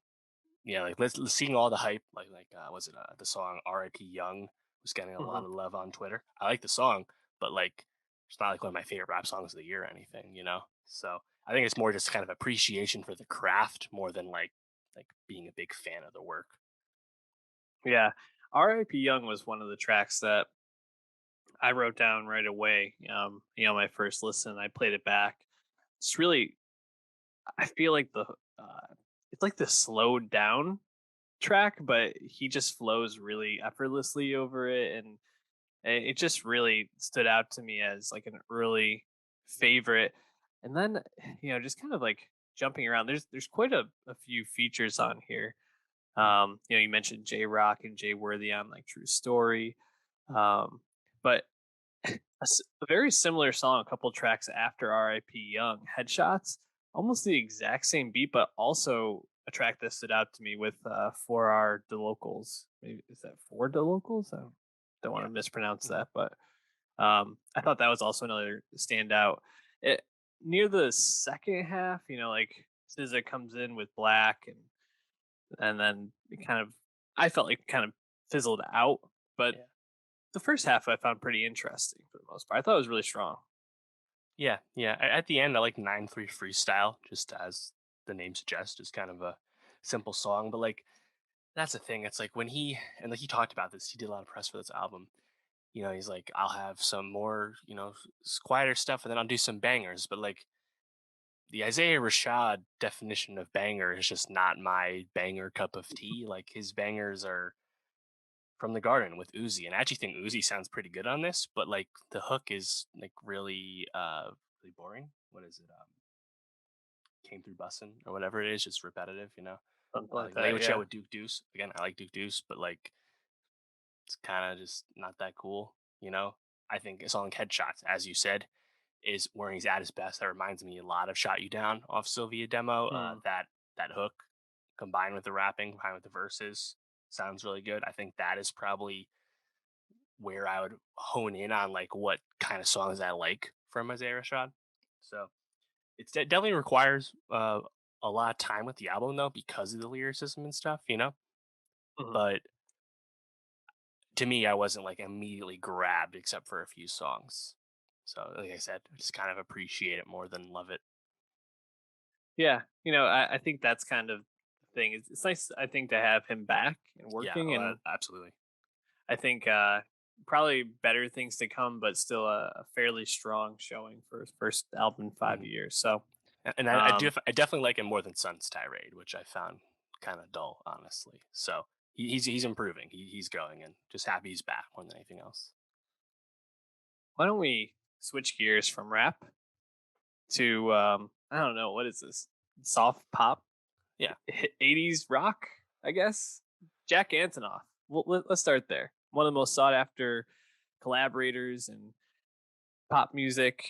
S2: yeah, like let's seeing all the hype, was it the song R.I.P. Young was getting a lot
S1: Mhm.
S2: of love on Twitter. I like the song, but like it's not like one of my favorite rap songs of the year or anything, you know. So I think it's more just kind of appreciation for the craft more than like being a big fan of the work.
S1: Yeah. R.I.P. Young was one of the tracks that I wrote down right away. My first listen, I played it back. It's really, I feel like it's like the slowed down track, but he just flows really effortlessly over it, and it just really stood out to me as like an early favorite. And then, just kind of like jumping around. There's quite a few features on here. You mentioned J Rock and Jay Worthy on like True Story. But a very similar song, a couple tracks after R.I.P. Young, Headshots, almost the exact same beat, but also a track that stood out to me with For Our The Locals. Maybe is that For The Locals? I don't want
S2: Yeah.
S1: to mispronounce
S2: Mhm.
S1: that, but I thought that was also another standout. It near the second half, like SZA comes in with Black, and then it kind of, I felt like kind of fizzled out, but
S2: Yeah.
S1: the first half I found pretty interesting for the most part. I thought it was really strong.
S2: Yeah, yeah. At the end, I like 9-3 freestyle, just as the name suggests, just kind of a simple song. But like that's the thing. It's like when like he talked about this, he did a lot of press for this album. You know, he's like, I'll have some more, quieter stuff, and then I'll do some bangers. But like the Isaiah Rashad definition of banger is just not my banger cup of tea. Like his bangers are from the Garden with Uzi, and I actually think Uzi sounds pretty good on this. But like the hook is like really boring. What is it? Came through bussin' or whatever it is, just repetitive,
S1: Something like
S2: Like Lay
S1: that,
S2: with Show
S1: yeah.
S2: with Duke Deuce. Again, I like Duke Deuce, but like it's kind of just not that cool. I think a song like Headshots, as you said, is where he's at his best. That reminds me a lot of Shot You Down off Sylvia demo.
S1: Hmm.
S2: That hook combined with the rapping, combined with the verses, sounds really good. I think that is probably where I would hone in on like what kind of songs I like from Isaiah Rashad. So definitely requires a lot of time with the album though because of the lyricism and stuff.
S1: Mhm.
S2: But to me, I wasn't like immediately grabbed except for a few songs. So, like I said, I just kind of appreciate it more than love it.
S1: Yeah, I think that's kind of the thing. It's nice, I think, to have him back and
S2: Yeah,
S1: working,
S2: oh,
S1: and
S2: absolutely.
S1: I think probably better things to come, but still a fairly strong showing for his first album in five
S2: Mhm.
S1: years. So,
S2: And
S1: um,
S2: I definitely like him more than Sun's tirade, which I found kind of dull, honestly. So he's improving. He's growing, and just happy he's back more than anything else.
S1: why don't we switch gears from rap to I don't know, what is this, soft pop,
S2: Yeah.
S1: 80s rock, I guess. Jack Antonoff. Well, let's start there. One of the most sought after collaborators in pop music.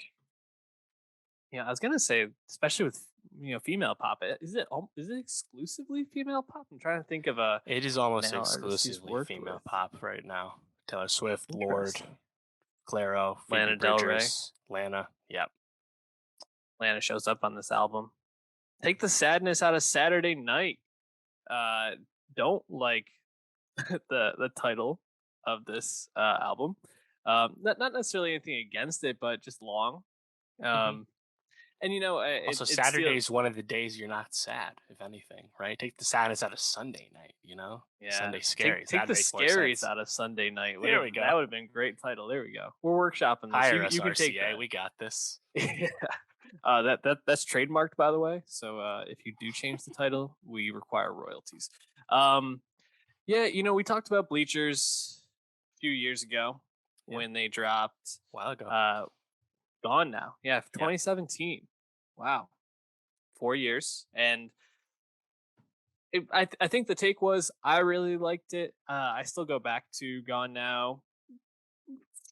S1: I was gonna say, especially with female pop. Is it exclusively female pop? I'm trying to think of a
S2: It is almost
S1: male artist he's
S2: exclusively
S1: worked
S2: female
S1: with.
S2: pop right now. Taylor Swift, Lord,
S1: Interesting.
S2: Clairo, Phoebe
S1: Lana Del Rey.
S2: Bridgers, Lana. Yep.
S1: Lana shows up on this album. Take the sadness out of Saturday Night. Uh, don't like the title of this album. Not necessarily anything against it, but just long.
S2: Hmm.
S1: Um, And
S2: Also,
S1: it's still,
S2: Saturday is one of the days you're not sad, if anything, right? Take the sadness out of Sunday night, you know?
S1: yeah.
S2: Sunday's scary.
S1: Take
S2: That
S1: the
S2: makes more
S1: scaries
S2: sense.
S1: out of Sunday night.
S2: There we go.
S1: That would have been a great title. There we go. We're workshopping this.
S2: Hire us,
S1: You can take
S2: RCA.
S1: that.
S2: We got this.
S1: Yeah. That's trademarked, by the way. So if you do change the title, we require royalties. Um, yeah, we talked about Bleachers a few years ago
S2: Yeah.
S1: when they dropped
S2: A while ago.
S1: Gone Now. Yeah,
S2: Yeah.
S1: 2017. Wow, 4 years. And I think the take was I really liked it. I still go back to Gone Now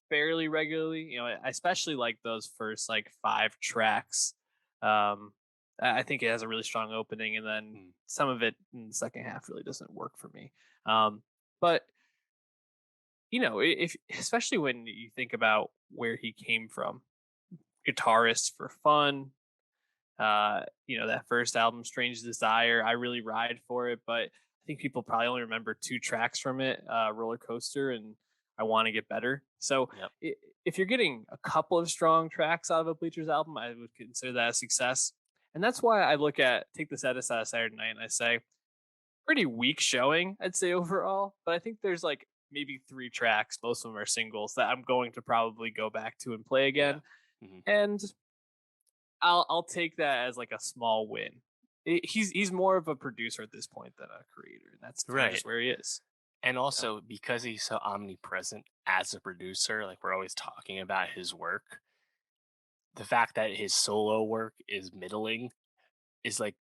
S1: fairly regularly. I especially like those first like 5 tracks. Um, I think it has a really strong opening, and then
S2: Mm.
S1: some of it in the second half really doesn't work for me. But if especially when you think about where he came from, guitarist for fun. That first album, Strange Desire, I really ride for it, but I think people probably only remember 2 tracks from it, Roller Coaster and I Want to Get Better. So
S2: Yep.
S1: if you're getting a couple of strong tracks out of a Bleachers album, I would consider that a success. And that's why I look at Take the Saddest Out of Saturday Night and I say, pretty weak showing, I'd say overall. But I think there's like maybe 3 tracks, most of them are singles, that I'm going to probably go back to and play
S2: Yeah.
S1: again.
S2: Hmm.
S1: And I'll take that as like a small win. He's more of a producer at this point than a creator, and that's kind of
S2: Right.
S1: just where he is.
S2: And also, because he's so omnipresent as a producer, like we're always talking about his work, the fact that his solo work is middling is like,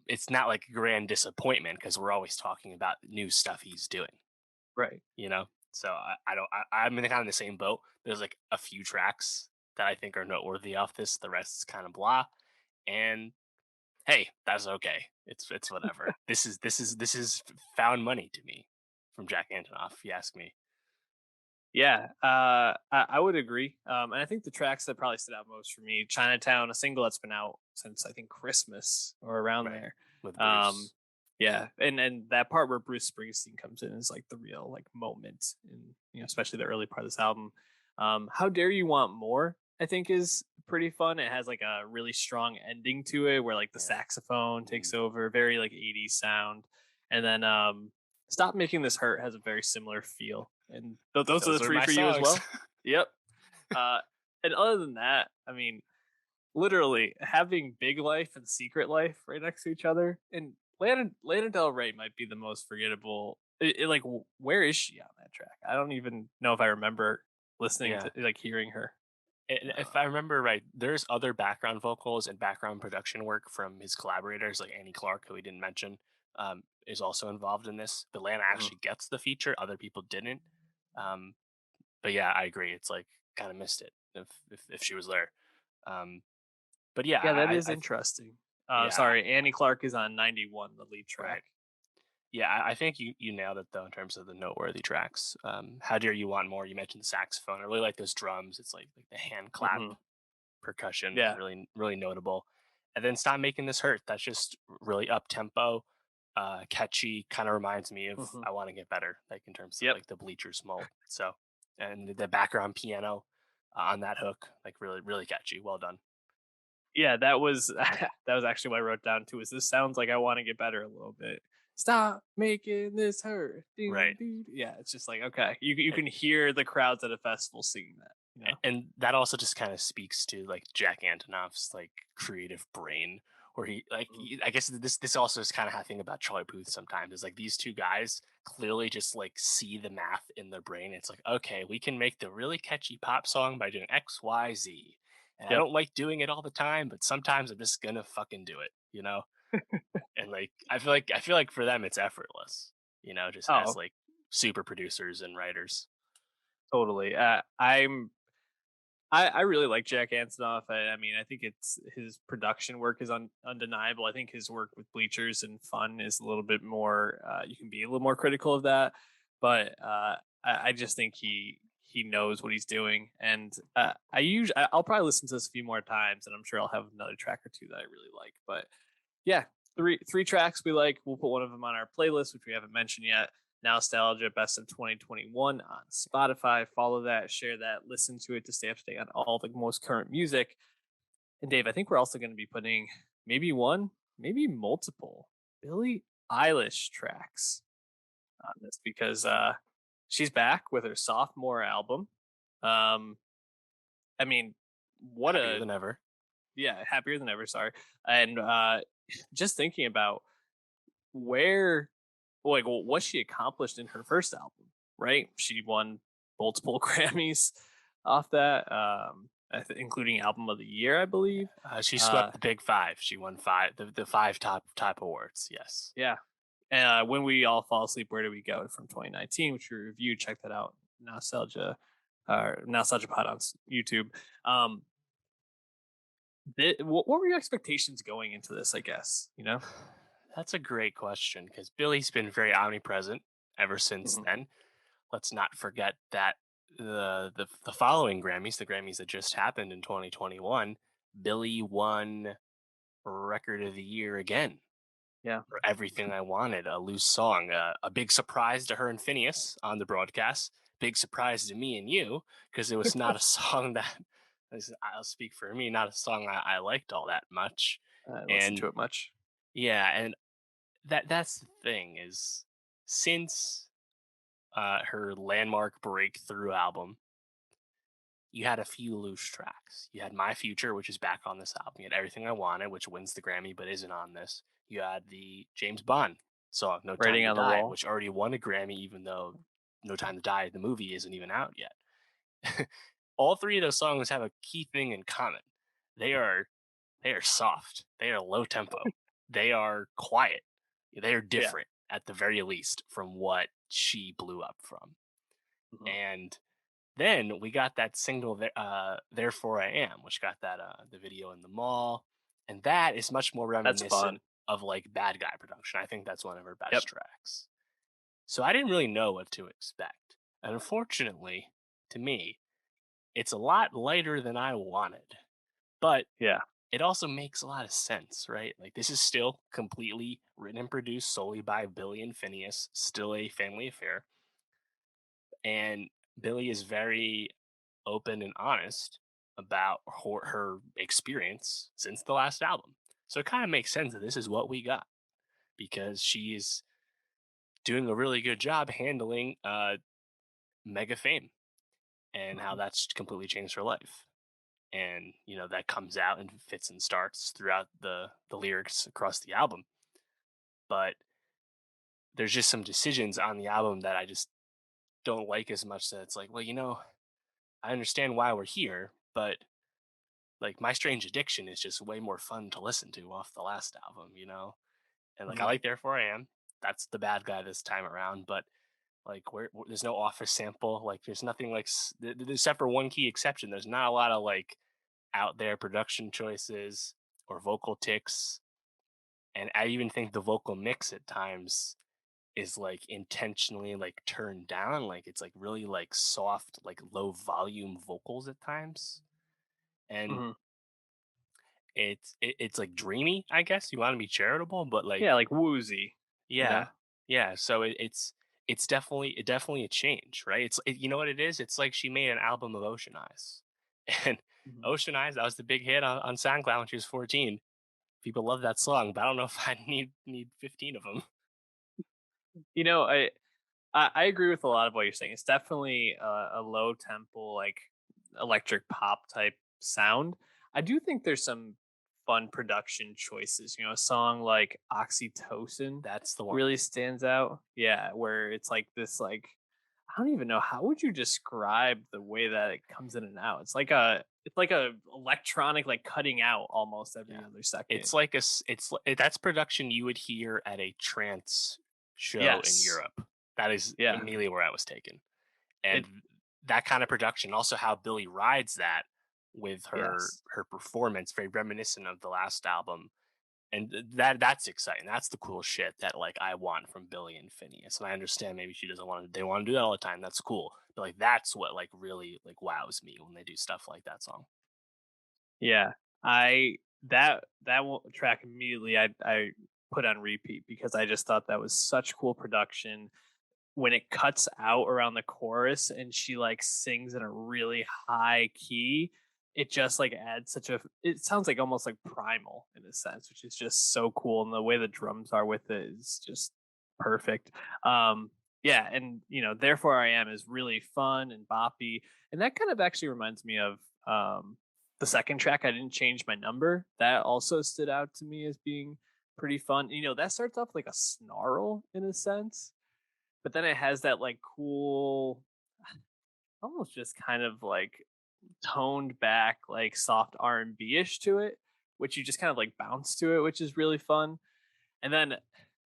S2: it's not like a grand disappointment because we're always talking about new stuff he's doing,
S1: Right.
S2: you know? So I don't, I'm in kind of the same boat. There's like a few tracks that I think are noteworthy off this. The rest is kind of blah. And hey, that's okay. It's whatever. This is found money to me from Jack Antonoff, if you ask me.
S1: Yeah, I would agree. And I think the tracks that probably stood out most for me, Chinatown, a single that's been out since I think Christmas or around
S2: Right.
S1: there.
S2: With
S1: Um,
S2: Bruce.
S1: yeah, and that part where Bruce Springsteen comes in is like the real like moment, in especially the early part of this album. How Dare You Want More? I think is pretty fun. It has like a really strong ending to it where like the
S2: Yeah.
S1: saxophone takes
S2: Mm.
S1: over, very like 80s sound. And then Stop Making This Hurt has a very similar feel. And those are the
S2: Those are
S1: three
S2: my
S1: for you as
S2: songs.
S1: well. Yep. Uh, and other than that, I mean, literally having Big Life and Secret Life right next to each other, and Lana Del Rey might be the most forgettable. Like, where is she on that track? I don't even know if I remember listening
S2: Yeah.
S1: to like hearing her.
S2: And if I remember right, there's other background vocals and background production work from his collaborators, like Annie Clark, who we didn't mention, is also involved in this. But Lana
S1: Mhm.
S2: actually gets the feature; other people didn't. Um, but yeah, I agree. It's like kind of missed it if she was there. Um, but yeah,
S1: Yeah, that is
S2: I
S1: interesting.
S2: yeah,
S1: Sorry, Annie Clark is on 91, the lead
S2: right.
S1: track.
S2: Yeah, I think you nailed it though in terms of the noteworthy tracks. How Dare You Want More? You mentioned the saxophone. I really like those drums. It's like the hand clap
S1: Hmm.
S2: percussion,
S1: Yeah.
S2: really notable. And then Stop Making This Hurt. That's just really up tempo, catchy. Kind of reminds me of
S1: Hmm.
S2: I Want to Get Better, like in terms of
S1: Yep.
S2: like the Bleachers mold. So, and the background piano on that hook, like really catchy. Well done.
S1: Yeah, that was that was actually what I wrote down too. Is this sounds like I want to get better a little bit. Stop making this hurt.
S2: Right.
S1: Yeah, it's just like okay, you can hear the crowds at a festival singing that.
S2: And that also just kind of speaks to like Jack Antonoff's like creative brain where he like
S1: Mhm.
S2: I guess this also is kind of how I think about Charlie Puth sometimes is like these two guys clearly just like see the math in their brain. It's like okay, we can make the really catchy pop song by doing XYZ, and I
S1: Yep.
S2: don't like doing it all the time, but sometimes I'm just gonna fucking do it, you know. And like I feel like for them it's effortless, you know, just as
S1: Oh,
S2: like super producers and writers.
S1: totally. I really like Jack Antonoff. I mean, I think it's his production work is undeniable. I think his work with Bleachers and Fun is a little bit more. You can be a little more critical of that, but I just think he knows what he's doing. And I'll probably listen to this a few more times, and I'm sure I'll have another track or two that I really like. But yeah, three tracks we like. We'll put one of them on our playlist, which we haven't mentioned yet. Nowstalgia Best of 2021 on Spotify. Follow that, share that, listen to it to stay up to date on all the most current music. And Dave, I think we're also going to be putting maybe one, maybe multiple Billie Eilish tracks on this because she's back with her sophomore album. Um, I mean, what
S2: Happier
S1: a
S2: than ever.
S1: yeah, happier than ever. Sorry, and just thinking about where, like, what she accomplished in her first album. Right, she won multiple Grammys off that, including album of the year, I believe.
S2: She
S1: Uh,
S2: swept the big five. She won five, the five top awards. Yes.
S1: yeah, when we all fall asleep, where do we go from 2019, which we reviewed? Check that out, Nostalgia, Nostalgia Pod on YouTube. Um, what were your expectations going into this? I guess you know.
S2: That's a great question because Billy's been very omnipresent ever since
S1: Mhm.
S2: then. Let's not forget that the following Grammys, the Grammys that just happened in 2021, Billy won Record of the Year again
S1: Yeah,
S2: for Everything I Wanted, a loose song, a big surprise to her and Phineas on the broadcast, big surprise to me and you because it was not a song that I'll speak for me, not a song I liked all that much.
S1: I didn't listen
S2: And
S1: to it much.
S2: yeah, and that's the thing is since her landmark breakthrough album, you had a few loose tracks. You had My Future, which is back on this album. You had Everything I Wanted, which wins the Grammy but isn't on this. You had the James Bond song, No Time
S1: Writing
S2: to
S1: on the
S2: Die,
S1: wall.
S2: which already won a Grammy, even though No Time to Die, the movie, isn't even out yet. All three of those songs have a key thing in common. They are they are soft. They are low tempo. They are quiet. They are
S1: Yeah.
S2: different at the very least from what she blew up from.
S1: Mhm.
S2: And then we got that single, "Therefore I Am," which got that the video in the mall, and that is much more
S1: That's
S2: reminiscent
S1: fun.
S2: of like Bad Guy production. I think that's one of her best
S1: Yep.
S2: tracks. So I didn't really know what to expect, and unfortunately, to me, it's a lot lighter than I wanted. But
S1: Yeah.
S2: it also makes a lot of sense, right? Like this is still completely written and produced solely by Billy and Phineas, still a family affair. And Billy is very open and honest about her experience since the last album. So it kind of makes sense that this is what we got because she's doing a really good job handling mega fame and how
S1: Mhm.
S2: that's completely changed her life. And that comes out and fits and starts throughout the lyrics across the album. But there's just some decisions on the album that I just don't like as much. That it's like, well, I understand why we're here, but like My Strange Addiction is just way more fun to listen to off the last album. And like I
S1: Mhm.
S2: like Therefore I Am. That's the bad guy this time around, but like there's no office sample. Like there's nothing like except for one key exception. There's not a lot of like out there production choices or vocal ticks, and I even think the vocal mix at times is like intentionally like turned down. Like it's like really like soft, like low volume vocals at times, and
S1: Mhm.
S2: it's like dreamy. I guess you want to be charitable, but
S1: Yeah,
S2: like
S1: like woozy, you
S2: yeah,
S1: know?
S2: yeah. So it's definitely a change, right? You know what it is? It's like she made an album of Ocean Eyes, and
S1: Mhm.
S2: Ocean Eyes, that was the big hit on SoundCloud when she was 14. People love that song, but I don't know if I need 15 of them.
S1: You know, I agree with a lot of what you're saying. It's definitely a low tempo, like electric pop type sound. I do think there's some fun production choices. You know, a song like Oxytocin
S2: That's the one.
S1: really stands out. Yeah, where it's like this, like, I don't even know how would you describe the way that it comes in and out. It's like a electronic, like, cutting out almost every
S2: Yeah.
S1: other second.
S2: It's like that's production you would hear at a trance show in
S1: Yes.
S2: Europe. That is
S1: Yeah.
S2: immediately where I was taken.
S1: It.
S2: And that kind of production, also how Billy rides that with her
S1: Yes.
S2: her performance, very reminiscent of the last album. And that's exciting. That's the cool shit that like I want from Billy and Phineas. And I understand maybe she doesn't want to they want to do that all the time. That's cool. But like that's what like really like wows me when they do stuff like that song.
S1: Yeah, I track immediately I put on repeat because I just thought that was such cool production when it cuts out around the chorus and she like sings in a really high key. it just like adds such a, it sounds like almost like primal in a sense, which is just so cool. And the way the drums are with it is just perfect. Yeah, and Therefore I Am is really fun and boppy. And that kind of actually reminds me of the second track, I Didn't Change My Number. That also stood out to me as being pretty fun. That starts off like a snarl in a sense, but then it has that like cool, almost just kind of like toned back, like soft R&B ish to it, which you just kind of like bounce to it, which is really fun. And then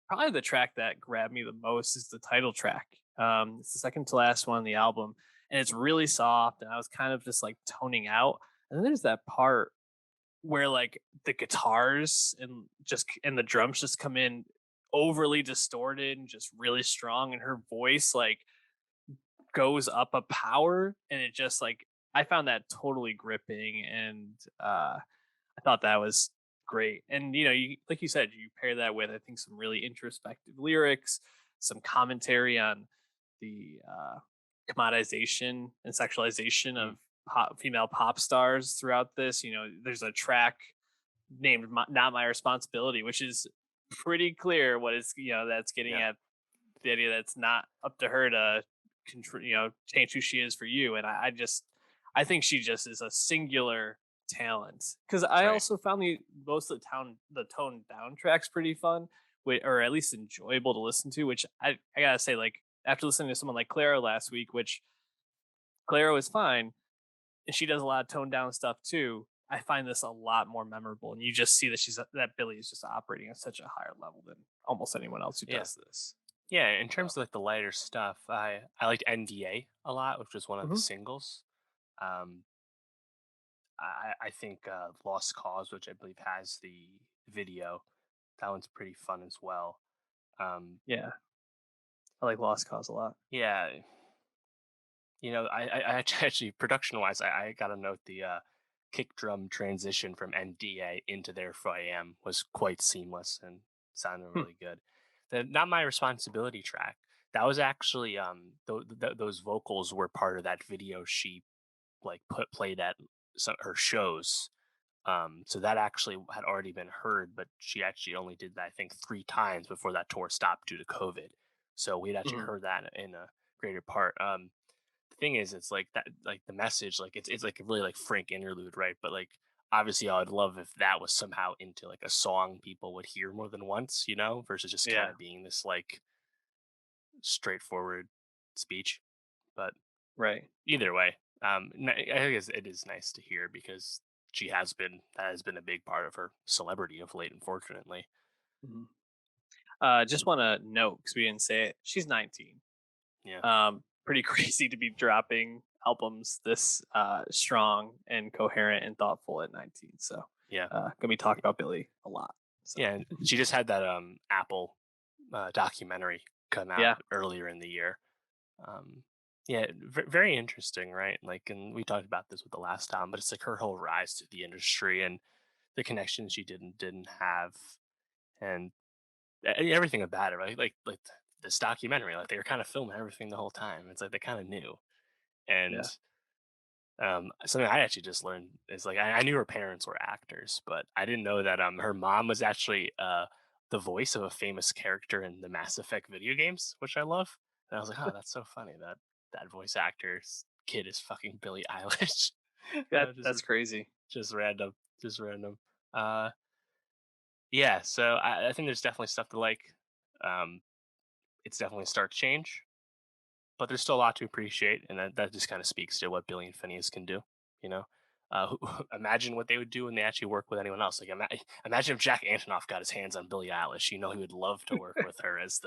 S1: probably the track that grabbed me the most is the title track. It's the second to last one on the album, and it's really soft. And I was kind of just like toning out. And then there's that part where like the guitars and the drums just come in overly distorted and just really strong, and her voice like goes up a power, and it just like I found that totally gripping, and I thought that was great. And you like you said, you pair that with I think some really introspective lyrics, some commentary on the commodization and sexualization of female pop stars throughout this. There's a track named "Not My Responsibility," which is pretty clear what is that's getting
S2: Yeah.
S1: at the idea that it's not up to her to control, change who she is for you. And I think she just is a singular talent, because I
S2: Right.
S1: also found most of the toned down tracks pretty fun, or at least enjoyable to listen to, which I gotta say, like after listening to someone like Clara last week, which Clara was fine and she does a lot of toned down stuff too, I find this a lot more memorable, and you just see that that Billy is just operating at such a higher level than almost anyone else who
S2: Yeah.
S1: does this.
S2: Yeah, in
S1: So
S2: terms of like the lighter stuff, I liked NDA a lot, which was one of the
S1: mhm.
S2: singles. Um, I think Lost Cause, which I believe has the video, that one's pretty fun as well. Um,
S1: Yeah, I like Lost Cause a lot.
S2: yeah, I actually production wise, I gotta note the kick drum transition from NDA into There For I Am was quite seamless and sounded
S1: Hmm.
S2: really good. The Not My Responsibility track, that was actually those vocals were part of that video she like played at her shows. So that actually had already been heard, but she actually only did that I think 3 times before that tour stopped due to COVID. So we'd actually
S1: Mhm.
S2: heard that in a greater part. The thing is, it's like that, like the message, like it's like a really like frank interlude, right? But like obviously, I would love if that was somehow into like a song people would hear more than once, versus just kind
S1: Yeah,
S2: of being this like straightforward speech. But
S1: right.
S2: either way, I guess it is nice to hear because that has been a big part of her celebrity of late, unfortunately.
S1: Mhm. Just want to note, because we didn't say it, she's 19.
S2: Yeah,
S1: Pretty crazy to be dropping albums this strong and coherent and thoughtful at 19. So,
S2: yeah,
S1: gonna be talking about Billy a lot. So,
S2: yeah. And she just had that Apple documentary come out
S1: yeah,
S2: earlier in the year. Um, yeah, very interesting, right? Like, and we talked about this with the last time, but it's like her whole rise to the industry and the connections she didn't have, and everything about it, right? Like this documentary, like they were kind of filming everything the whole time. It's like they kind of knew, and
S1: yeah,
S2: something I actually just learned is like I knew her parents were actors, but I didn't know that her mom was actually the voice of a famous character in the Mass Effect video games, which I love. And I was like, oh, that's so funny that that voice actor's kid is fucking Billie Eilish.
S1: that's crazy.
S2: Just random, just random. Uh, yeah, so I think there's definitely stuff to like. Um, it's definitely a stark change, but there's still a lot to appreciate, and that just kind of speaks to what Billy and Phineas can do. You know, imagine what they would do when they actually work with anyone else. Like, imagine if Jack Antonoff got his hands on Billie Eilish. He would love to work with her as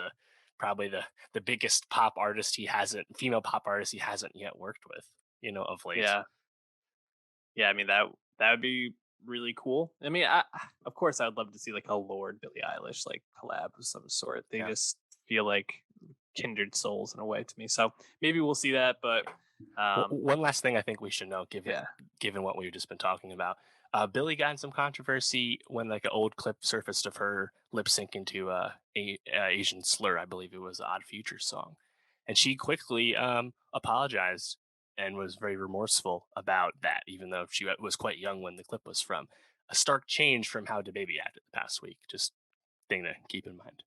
S2: probably the biggest female pop artist he hasn't yet worked with. Of late.
S1: Yeah, yeah. I mean that would be really cool. I mean, of course, I would love to see like a Lord Billie Eilish like collab of some sort. They
S2: Yeah.
S1: just feel like kindred souls in a way to me. So maybe we'll see that. But um,
S2: One last thing I think we should know,
S1: yeah,
S2: given what we've just been talking about, Billy got in some controversy when like an old clip surfaced of her lip syncing to Asian slur. I believe it was an Odd Future song, and she quickly apologized and was very remorseful about that, even though she was quite young when the clip was from. A stark change from how DaBaby acted the past week. Just thing to keep in mind.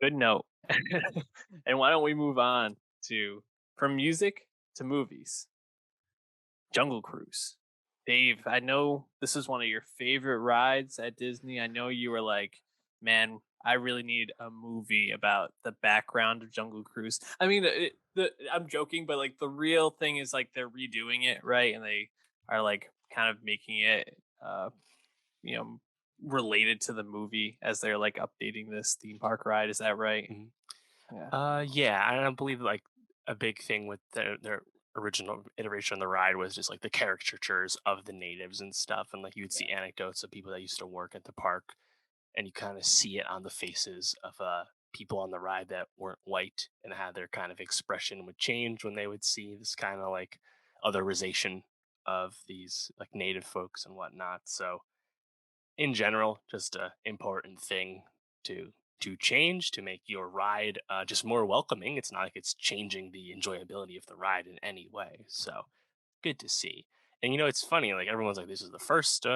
S1: Good note. And why don't we move on to from music to movies? Jungle Cruise. Dave, I know this is one of your favorite rides at Disney. I know you were like, man, I really need a movie about the background of Jungle Cruise. I mean, I'm joking, but like the real thing is like they're redoing it, right? And they are like kind of making it, you know, related to the movie as they're like updating this theme park ride. Is that right?
S2: Mhm.
S1: Yeah.
S2: Yeah, I don't believe like a big thing with their original iteration of the ride was just like the caricatures of the natives and stuff, and like you would see anecdotes of people that used to work at the park, and you kind of see it on the faces of people on the ride that weren't white, and how their kind of expression would change when they would see this kind of like otherization of these like native folks and whatnot. So in general, just a important thing to change to make your ride just more welcoming. It's not like it's changing the enjoyability of the ride in any way. So good to see. And it's funny. Like everyone's like, this is the first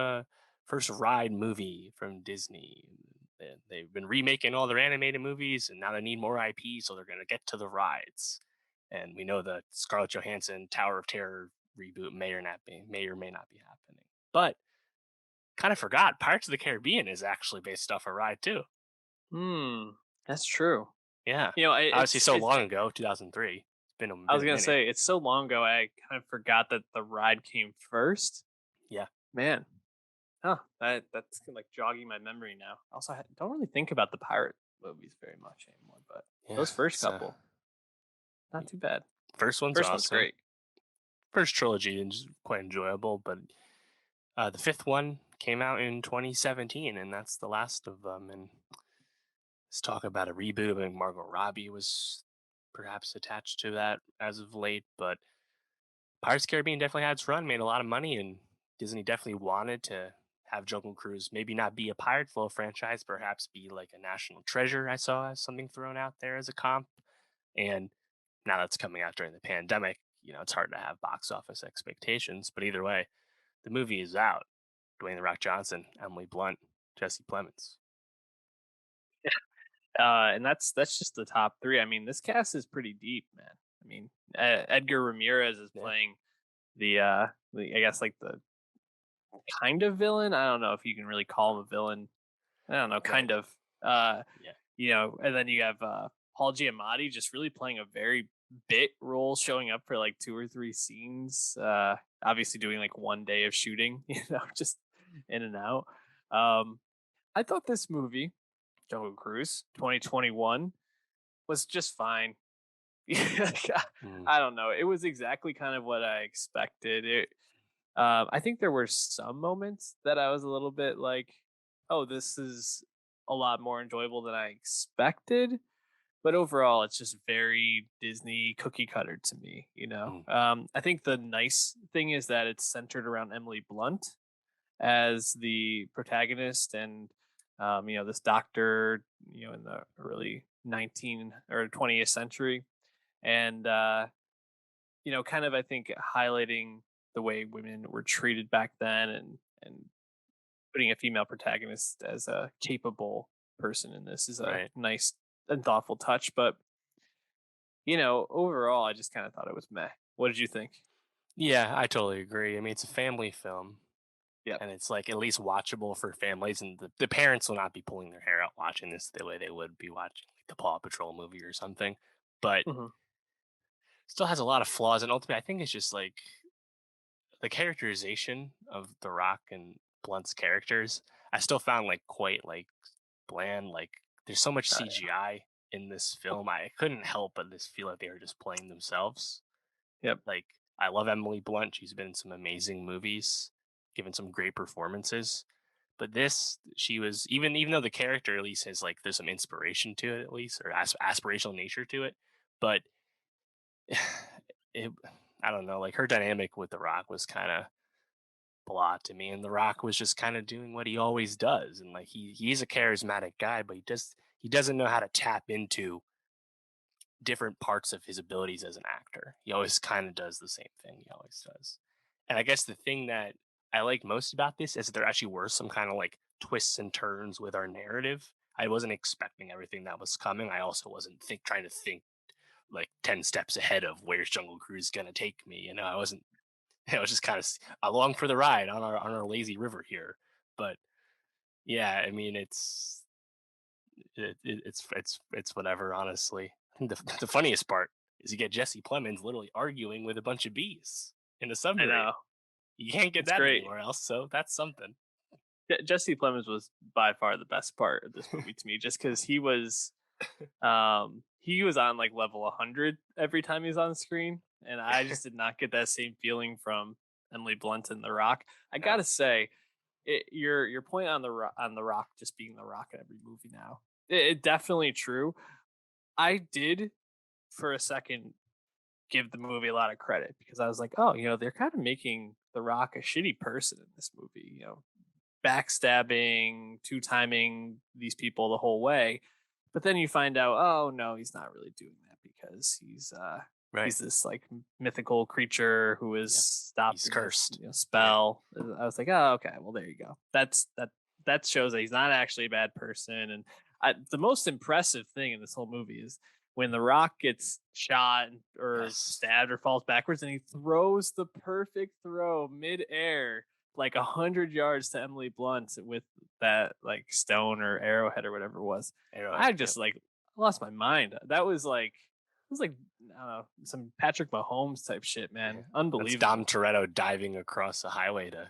S2: ride movie from Disney. They've been remaking all their animated movies, and now they need more IP, so they're gonna get to the rides. And we know the Scarlett Johansson Tower of Terror reboot may or may not be happening. But kind of forgot Pirates of the Caribbean is actually based off a ride too.
S1: Hmm. That's true.
S2: Yeah. Obviously
S1: It's
S2: so long ago, 2003. It's been
S1: I was
S2: a
S1: gonna
S2: minute.
S1: say it's so long ago. I kind of forgot that the ride came first.
S2: Yeah.
S1: Man, huh? That's like jogging my memory now. Also, I don't really think about the pirate movies very much anymore, but
S2: Yeah.
S1: those first
S2: It's
S1: couple, not too bad.
S2: first one's
S1: First one's
S2: awesome.
S1: great.
S2: First trilogy is quite enjoyable, but the fifth one came out in 2017, and that's the last of them. And let's talk about a reboot. I think Margot Robbie was perhaps attached to that as of late, but Pirates of the Caribbean definitely had its run, made a lot of money, and Disney definitely wanted to have Jungle Cruise maybe not be a Pirate Flow franchise, perhaps be like a national treasure. I saw as something thrown out there as a comp, and now that's coming out during the pandemic. It's hard to have box office expectations, but either way, the movie is out. Dwayne the Rock Johnson, Emily Blunt, Jesse Plemons.
S1: And that's just the top three. I mean, this cast is pretty deep, man. I mean, Edgar Ramirez is
S2: Yeah,
S1: playing the I guess like the kind of villain. I don't know if you can really call him a villain. I don't know,
S2: right.
S1: kind of. Uh,
S2: Yeah,
S1: and then you have Paul Giamatti just really playing a very bit role, showing up for like two or three scenes. Obviously doing like one day of shooting, just in and out. Um, I thought this movie, Jungle Cruise 2021, was just fine.
S2: mm,
S1: I don't know. It was exactly kind of what I expected. I think there were some moments that I was a little bit like, "Oh, this is a lot more enjoyable than I expected." But overall, it's just very Disney cookie cutter to me.
S2: mm,
S1: I think the nice thing is that it's centered around Emily Blunt as the protagonist, and this doctor, in the early 19 or 20th century, and kind of I think highlighting the way women were treated back then, and putting a female protagonist as a capable person in this is a
S2: right.
S1: nice and thoughtful touch. But overall, I just kind of thought it was meh. What did you think?
S2: Yeah, I totally agree. I mean, it's a family film,
S1: Yep.
S2: and it's like at least watchable for families, and the parents will not be pulling their hair out watching this the way they would be watching like the Paw Patrol movie or something. But
S1: Hmm.
S2: still has a lot of flaws, and ultimately, I think it's just like the characterization of The Rock and Blunt's characters. I still found like quite like bland. Like there's so much
S1: Yeah.
S2: CGI in this film. I couldn't help but just feel like they were just playing themselves.
S1: Yep.
S2: Like I love Emily Blunt. She's been in some amazing movies, given some great performances. But this, she was even though the character at least has like there's some inspiration to it at least or aspirational nature to it, but it I don't know like her dynamic with The Rock was kind of blah to me, and The Rock was just kind of doing what he always does, and like he's a charismatic guy, but he doesn't know how to tap into different parts of his abilities as an actor. He always kind of does the same thing. He always does. And I guess the thing that I like most about this is that there actually were some kind of like twists and turns with our narrative. I wasn't expecting everything that was coming. I also wasn't trying to think like 10 steps ahead of where's Jungle Cruise gonna take me. I wasn't I was just kind of along for the ride on our lazy river here. But yeah, I mean it's whatever, honestly. The funniest part is you get Jesse Plemons literally arguing with a bunch of bees in a
S1: I
S2: submarine.
S1: know.
S2: You can't get
S1: It's
S2: that
S1: great.
S2: anywhere else, so that's something.
S1: Jesse Plemons was by far the best part of this movie to me, just because he was on like level 100 every time he's on screen, and I just did not get that same feeling from Emily Blunt and The Rock. I
S2: No.
S1: gotta say, your point on the Rock just being The Rock in every movie now, it definitely true. I did for a second give the movie a lot of credit because I was like, oh, they're kind of making The Rock a shitty person in this movie. Backstabbing, two timing these people the whole way. But then you find out, oh no, he's not really doing that because
S2: Right.
S1: he's this like mythical creature who is
S2: Yeah.
S1: stopped
S2: He's
S1: in this
S2: cursed.
S1: spell. I was like, oh okay, well there you go. That shows that he's not actually a bad person. And the most impressive thing in this whole movie is when The Rock gets shot or
S2: Yes.
S1: stabbed or falls backwards, and he throws the perfect throw midair like 100 yards to Emily Blunt with that like stone or arrowhead or whatever it was.
S2: Arrowhead.
S1: I
S2: Yep.
S1: just like lost my mind. That was like I don't know, some Patrick Mahomes type shit,
S2: Yeah.
S1: man.
S2: That's Dom
S1: Unbelievable.
S2: Toretto diving across the highway to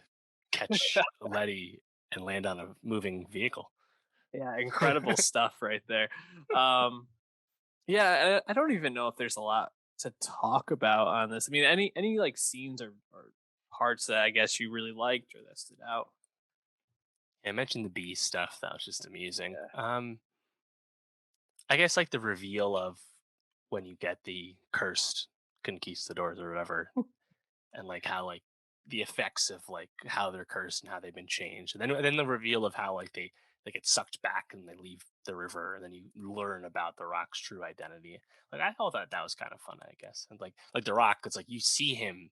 S2: catch Letty and land on a moving vehicle.
S1: Yeah, incredible stuff right there. Um, yeah, I don't even know if there's a lot to talk about on this. I mean, any like scenes or parts that I guess you really liked or that stood out.
S2: I mentioned the bee stuff. That was just amusing.
S1: Yeah.
S2: I guess like the reveal of when you get the cursed conquistadors or whatever, and like how like the effects of like how they're cursed and how they've been changed, and then the reveal of how like they get sucked back and they leave the river, and then you learn about the Rock's true identity. Like I thought that was kind of fun, I guess. And like the Rock, it's like you see him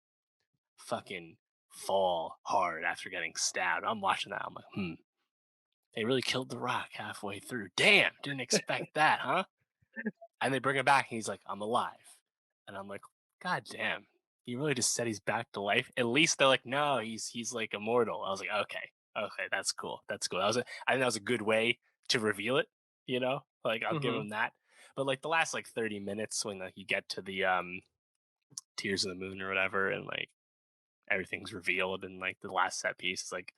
S2: fucking fall hard after getting stabbed. I'm watching that. I'm like, they really killed the Rock halfway through. Damn, didn't expect that, huh? And they bring him back, and he's like, "I'm alive," and I'm like, "God damn, he really just said he's back to life." At least they're like, "No, he's like immortal." I was like, "Okay, okay, that's cool, that's cool." I think that was a good way to reveal it. Like I'll give
S1: Hmm.
S2: him that. But like the last like 30 minutes when like you get to the Tears of the Moon or whatever, and like everything's revealed, and like the last set piece is like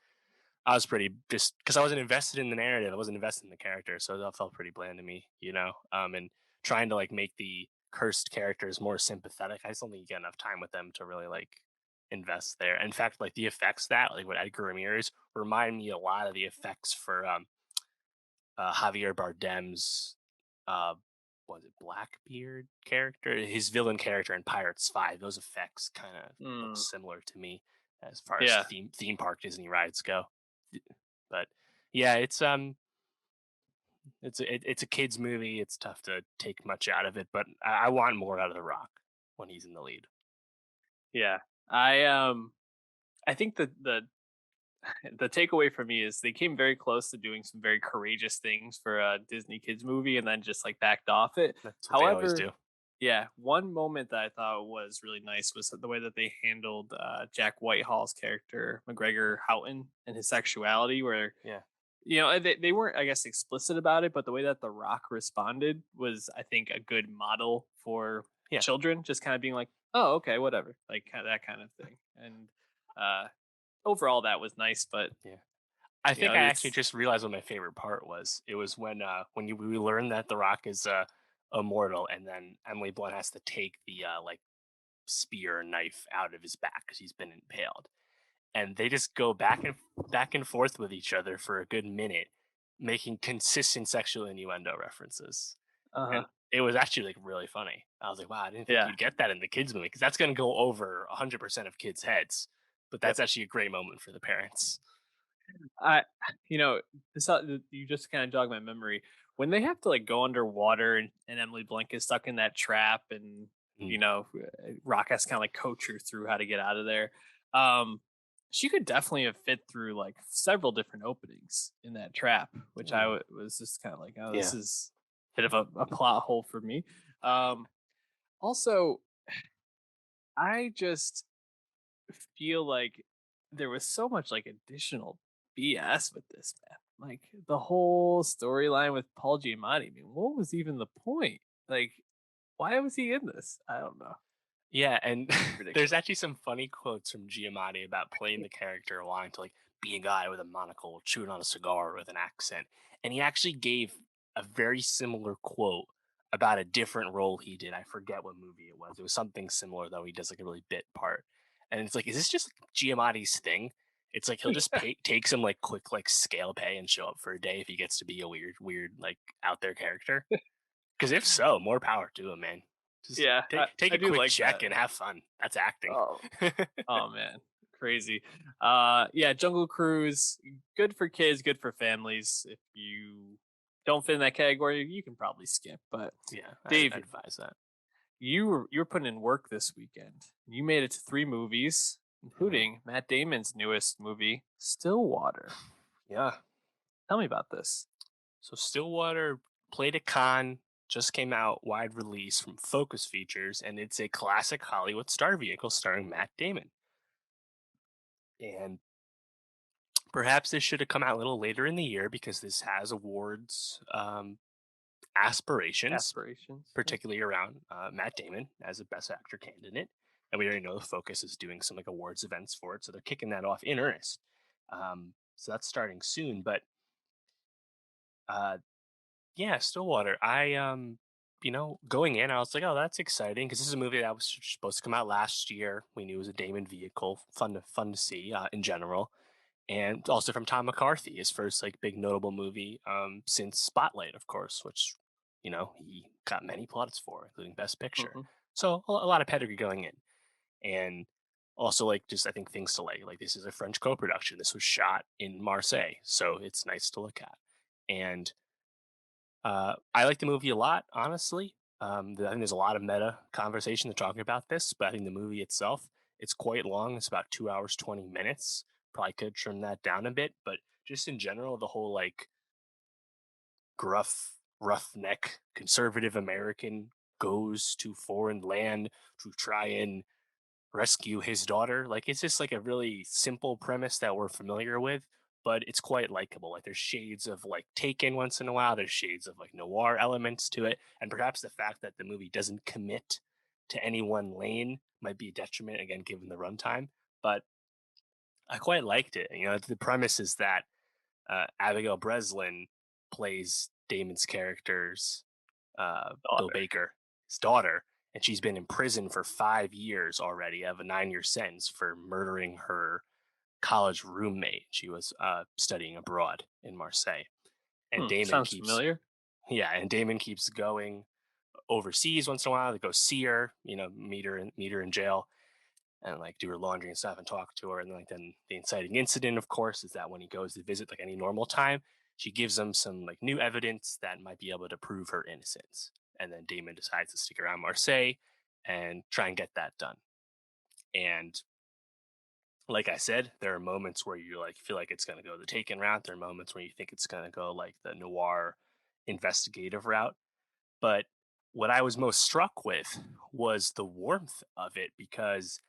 S2: I was pretty just because I wasn't invested in the narrative. I wasn't invested in the character, so that felt pretty bland to me. And trying to like make the cursed characters more sympathetic. I just don't think you get enough time with them to really like invest there. In fact, like the effects that like what Edgar Ramirez remind me a lot of the effects for Javier Bardem's uh was it Blackbeard character, his villain character in Pirates 5. Those effects kind of look
S1: Mm,
S2: similar to me as far as
S1: yeah.
S2: theme park Disney rides go. But yeah, it's a kids movie. It's tough to take much out of it, but I want more out of The Rock when he's in the lead.
S1: Yeah. I think the takeaway for me is they came very close to doing some very courageous things for a Disney kids movie and then just like backed off it.
S2: That's what they always
S1: However,
S2: do.
S1: yeah, one moment that I thought was really nice was the way that they handled Jack Whitehall's character, McGregor Houghton, and his sexuality, where
S2: Yeah,
S1: they weren't, I guess, explicit about it, but the way that The Rock responded was, I think, a good model for
S2: yeah,
S1: children, just kind of being like, oh, okay, whatever, like that kind of thing. And uh, overall, that was nice, but
S2: yeah. I think I actually
S1: it's
S2: just realized what my favorite part was. It was when we learned that The Rock is immortal, and then Emily Blunt has to take the like spear and knife out of his back because he's been impaled, and they just go back and forth with each other for a good minute, making consistent sexual innuendo references. And
S1: uh-huh.
S2: it was actually like really funny. I was like, wow, I didn't think
S1: Yeah.
S2: you'd get that in the kids movie because that's going to go over 100% of kids' heads. But
S1: Yep.
S2: that's actually a great moment for the parents.
S1: I, you know, you just kind of jog my memory when they have to like go underwater and Emily Blunt is stuck in that trap, and
S2: Mm,
S1: Rock has kind of like coach her through how to get out of there. Um, she could definitely have fit through like several different openings in that trap, which
S2: mm,
S1: was just kind of like, oh, this
S2: yeah.
S1: is a bit of a plot hole for me. Um, Also, I just feel like there was so much like additional BS with this, man. Like the whole storyline with Paul Giamatti. I mean, what was even the point? Like, why was he in this? I don't know.
S2: Yeah, and there's
S1: Ridiculous.
S2: actually some funny quotes from Giamatti about playing the character wanting to like be a guy with a monocle chewing on a cigar with an accent. And he actually gave a very similar quote about a different role he did. I forget what movie it was. It was something similar though. He does like a really bit part. And it's like, is this just like Giamatti's thing? It's like he'll just take some like quick like scale pay and show up for a day if he gets to be a weird like out there character. Because if so, more power to him, man. Just
S1: Yeah,
S2: take
S1: I
S2: a
S1: do
S2: quick
S1: like
S2: check
S1: that.
S2: and have fun. That's acting.
S1: Oh, oh man, crazy. Yeah, Jungle Cruise, good for kids, good for families. If you don't fit in that category, you can probably skip. But
S2: Yeah, I'd
S1: Dave,
S2: advise that.
S1: you were putting in work this weekend. You made it to three movies,
S2: Mhm.
S1: including Matt Damon's newest movie, Stillwater.
S2: Yeah.
S1: Tell me about this.
S2: So Stillwater played at Con, just came out wide release from Focus Features, and it's a classic Hollywood star vehicle starring Matt Damon. And perhaps this should have come out a little later in the year because this has awards aspirations,
S1: Aspirations. Yeah.
S2: particularly around Matt Damon as a Best Actor candidate. And we already know the Focus is doing some like awards events for it, so they're kicking that off in earnest. So that's starting soon. But uh, yeah, Stillwater. Going in, I was like, oh, that's exciting because this is a movie that was supposed to come out last year. We knew it was a Damon vehicle, fun to see in general, and also from Tom McCarthy, his first like big notable movie since Spotlight, of course, which he got many plaudits for, including Best Picture.
S1: Hmm.
S2: So a lot of pedigree going in, and also like just I think things to like this is a French co-production. This was shot in Marseille, so it's nice to look at, and I like the movie a lot, honestly. I think there's a lot of meta conversation to talking about this, but I think the movie itself, it's quite long. It's about 2 hours, 20 minutes. Probably could trim that down a bit, but just in general, the whole like gruff, roughneck, conservative American goes to foreign land to try and rescue his daughter. Like it's just like a really simple premise that we're familiar with, but it's quite likable. Like there's shades of like Taken once in a while. There's shades of like noir elements to it, and perhaps the fact that the movie doesn't commit to any one lane might be a detriment again given the runtime. But I quite liked it. The premise is that Abigail Breslin plays Damon's character's Bill
S1: Daughter.
S2: Baker, his daughter, and she's been in prison for 5 years already. Of a 9 year sentence for murdering her college roommate. She was studying abroad in Marseille, and
S1: Hmm,
S2: Damon
S1: sounds
S2: keeps
S1: familiar.
S2: yeah, and Damon keeps going overseas once in a while to go see her, meet her in jail and like do her laundry and stuff and talk to her. And then the inciting incident, of course, is that when he goes to visit like any normal time, she gives him some like new evidence that might be able to prove her innocence. And then Damon decides to stick around Marseille and try and get that done. And like I said, there are moments where you like feel like it's going to go the Taken route. There are moments where you think it's going to go like the noir investigative route. But what I was most struck with was the warmth of it because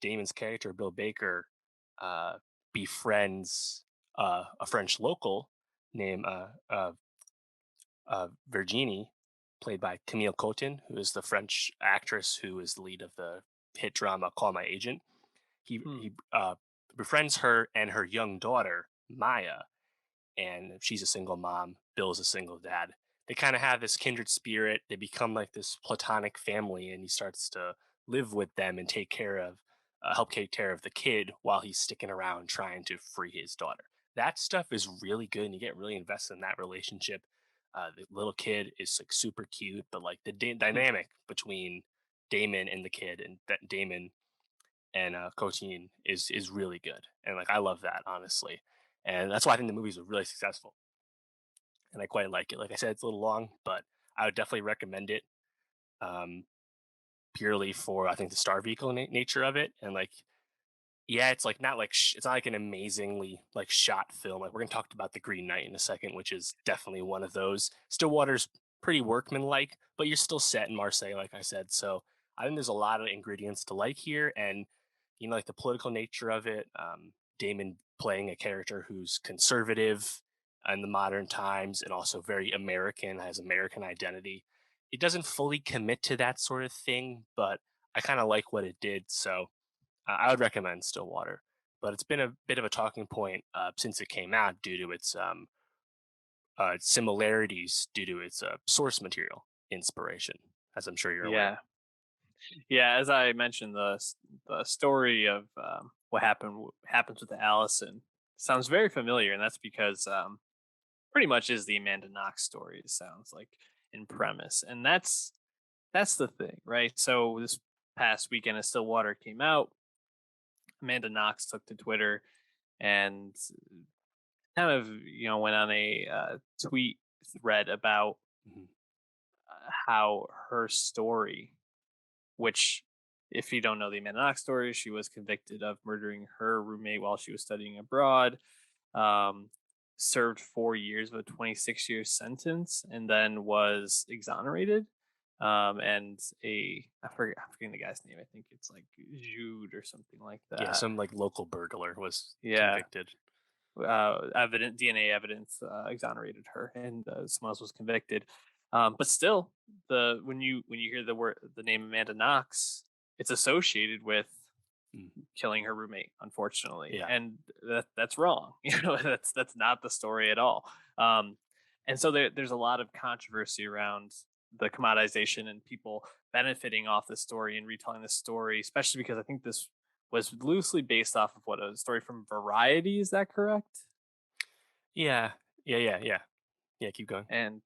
S2: Damon's character, Bill Baker, befriends a French local named Virginie, played by Camille Cotin, who is the French actress who is the lead of the hit drama Call My Agent. He,
S1: Hmm.
S2: he befriends her and her young daughter, Maya, and she's a single mom. Bill's a single dad. They kind of have this kindred spirit. They become like this platonic family, and he starts to live with them and help take care of the kid while he's sticking around trying to free his daughter. That stuff is really good, and you get really invested in that relationship. The little kid is like super cute, but like the
S1: Hmm.
S2: dynamic between Damon and the kid, and Damon and Coaching is really good, and like I love that honestly. And that's why I think the movies were really successful, and I quite like it. Like I said, it's a little long, but I would definitely recommend it. Um, Purely for I think the star vehicle nature of it, and like yeah, it's like not like it's not like an amazingly like shot film. Like we're gonna talk about the Green Knight in a second, which is definitely one of those. Stillwater's pretty workmanlike, but you're still set in Marseille, like I said. So I think there's a lot of ingredients to like here, and like the political nature of it. Damon playing a character who's conservative in the modern times and also very American, has American identity. It doesn't fully commit to that sort of thing, but I kind of like what it did. So I would recommend Stillwater, but it's been a bit of a talking point since it came out due to its similarities, due to its source material inspiration, as I'm sure you're aware.
S1: Yeah, yeah. As I mentioned, the story of what happens with Allison sounds very familiar, and that's because pretty much is the Amanda Knox story. It sounds like in premise, and that's the thing, right? So this past weekend, as Stillwater came out, Amanda Knox took to Twitter and kind of went on a tweet thread about
S2: Mhm.
S1: how her story, which if you don't know the Amanda Knox story, she was convicted of murdering her roommate while she was studying abroad. Um, Served 4 years of a 26-year sentence, and then was exonerated. And I'm forgetting the guy's name. I think it's like Jude or something like
S2: Yeah,
S1: that.
S2: some like local burglar was
S1: Yeah,
S2: convicted.
S1: DNA evidence exonerated her, and someone else was convicted. But still, the when you hear the name Amanda Knox, it's associated with
S2: Mm.
S1: killing her roommate, unfortunately,
S2: Yeah,
S1: and that's wrong. That's not the story at all. Um, and so there's a lot of controversy around the commodization and people benefiting off this story and retelling this story, especially because I think this was loosely based off of what a story from Variety. Is that correct?
S2: yeah, yeah. Yeah, keep going.
S1: And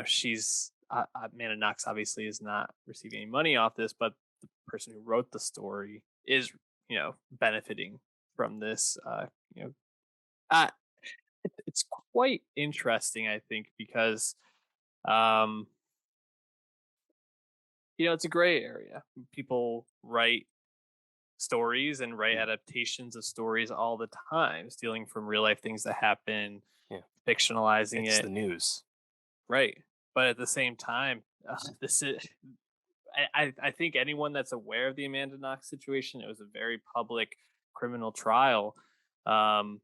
S1: she's Amanda Knox obviously is not receiving any money off this, but the person who wrote the story is benefiting from this. You know, uh, it's quite interesting, I think, because um, it's a gray area. People write stories and write
S2: Mm.
S1: adaptations of stories all the time, stealing from real life things that happen,
S2: Yeah,
S1: fictionalizing
S2: it's
S1: it.
S2: the news.
S1: Right. But at the same time, this is I think anyone that's aware of the Amanda Knox situation, it was a very public criminal trial. Um,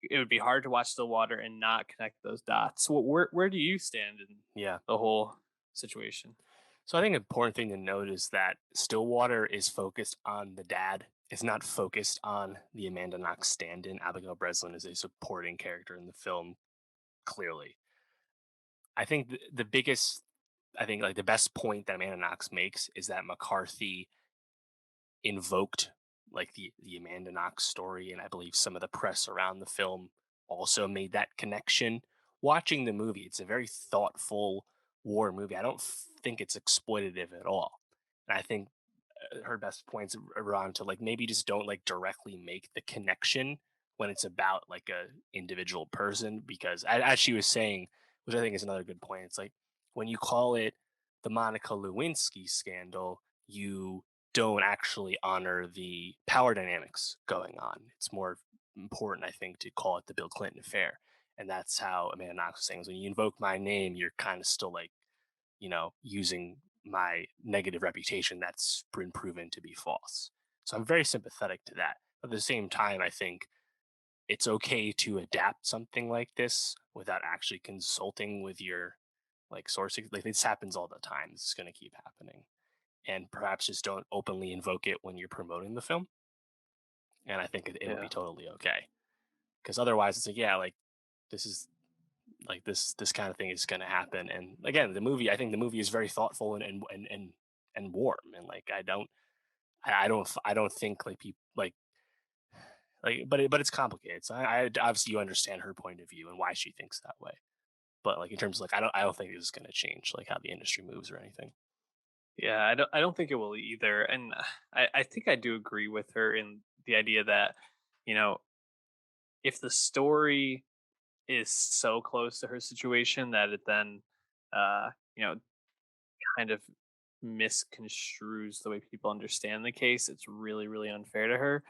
S1: it would be hard to watch Stillwater and not connect those dots. So where do you stand in
S2: Yeah.
S1: the whole situation?
S2: So I think an important thing to note is that Stillwater is focused on the dad. It's not focused on the Amanda Knox stand-in. Abigail Breslin is a supporting character in the film, clearly. I think the biggest, I think like the best point that Amanda Knox makes is that McCarthy invoked like the Amanda Knox story, and I believe some of the press around the film also made that connection. Watching the movie, it's a very thoughtful war movie. I don't think it's exploitative at all, and I think her best points around to like maybe just don't like directly make the connection when it's about like a individual person, because as she was saying, which I think is another good point, it's like when you call it the Monica Lewinsky scandal, you don't actually honor the power dynamics going on. It's more important, I think, to call it the Bill Clinton affair. And that's how Amanda Knox was saying is when you invoke my name, you're kind of still like, using my negative reputation that's been proven to be false. So I'm very sympathetic to that. At the same time, I think it's okay to adapt something like this without actually consulting with your like sourcing. Like this happens all the time. This is going to keep happening, and perhaps just don't openly invoke it when you're promoting the film. And I think it would be
S1: Yeah.
S2: totally okay, because otherwise it's like, yeah, like this is like this kind of thing is going to happen. And again, I think the movie is very thoughtful and warm, and like I don't think like people like but it's complicated. So I obviously you understand her point of view and why she thinks that way. But like in terms of like I don't think this is going to change like how the industry moves or anything.
S1: Yeah, I don't think it will either. And I think I do agree with her in the idea that, if the story is so close to her situation that it then, you know, kind of misconstrues the way people understand the case, it's really, really unfair to her.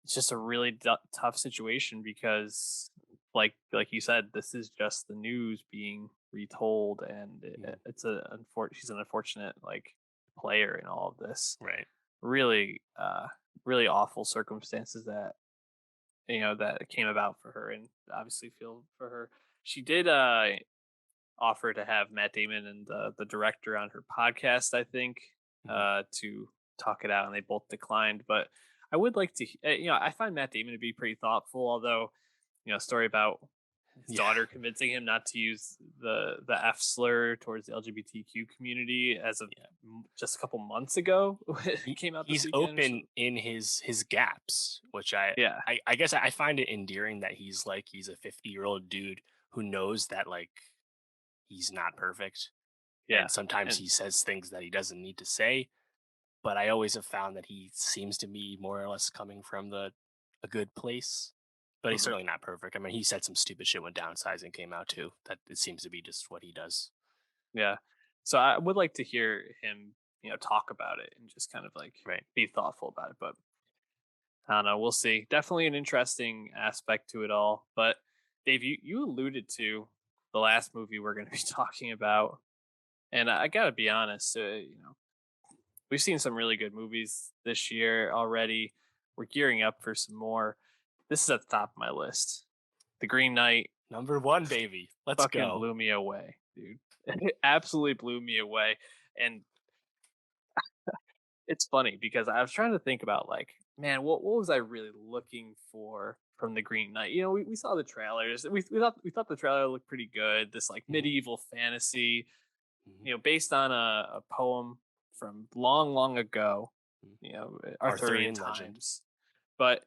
S1: It's just a really tough situation because, like you said, this is just the news being retold, and
S2: Mhm.
S1: it's she's an unfortunate like player in all of this.
S2: Right.
S1: Really, really awful circumstances that that came about for her, and obviously feel for her. She did offer to have Matt Damon and the director on her podcast, I think,
S2: Mhm.
S1: to talk it out, and they both declined. But I would like to, I find Matt Damon to be pretty thoughtful, although, a story about his
S2: Yeah.
S1: daughter convincing him not to use the F slur towards the LGBTQ community as of
S2: Yeah.
S1: just a couple months ago it
S2: He
S1: came out this
S2: he's
S1: weekend.
S2: open in his gaps, which
S1: Yeah,
S2: I guess I find it endearing that he's a 50-year-old dude who knows that like he's not perfect,
S1: yeah,
S2: and sometimes
S1: and
S2: he says things that he doesn't need to say. But I always have found that he seems to be more or less coming from the a good place. But he's
S1: mhm,
S2: certainly not perfect. I mean, he said some stupid shit when downsizing came out too. That it seems to be just what he does.
S1: yeah. So I would like to hear him, talk about it and just kind of like
S2: Right.
S1: be thoughtful about it. But I don't know. We'll see. Definitely an interesting aspect to it all. But Dave, you alluded to the last movie we're going to be talking about, and I got to be honest. We've seen some really good movies this year already. We're gearing up for some more. This is at the top of my list. The Green Knight
S2: Number one, baby. Let's
S1: fucking
S2: go.
S1: blew me away, dude. It absolutely blew me away. And it's funny because I was trying to think about like, man, what was I really looking for from the Green Knight? We saw the trailers. We thought the trailer looked pretty good. This like
S2: Hmm.
S1: medieval fantasy,
S2: Hmm.
S1: based on a poem from long, long ago, Arthurian
S2: Arthurian legend.
S1: times. But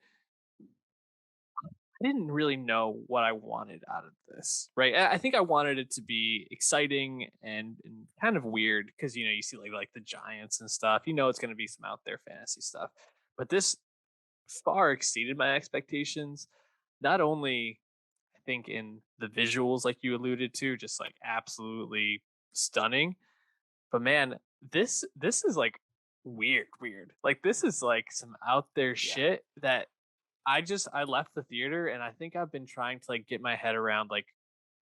S1: I didn't really know what I wanted out of this, right? I think I wanted it to be exciting and kind of weird because you see like the giants and stuff. It's going to be some out there fantasy stuff, but this far exceeded my expectations. Not only I think in the visuals, like you alluded to, just like absolutely stunning, but man, this is like weird. Like this is like some out there
S2: Yeah.
S1: shit that I left the theater, and I think I've been trying to like get my head around like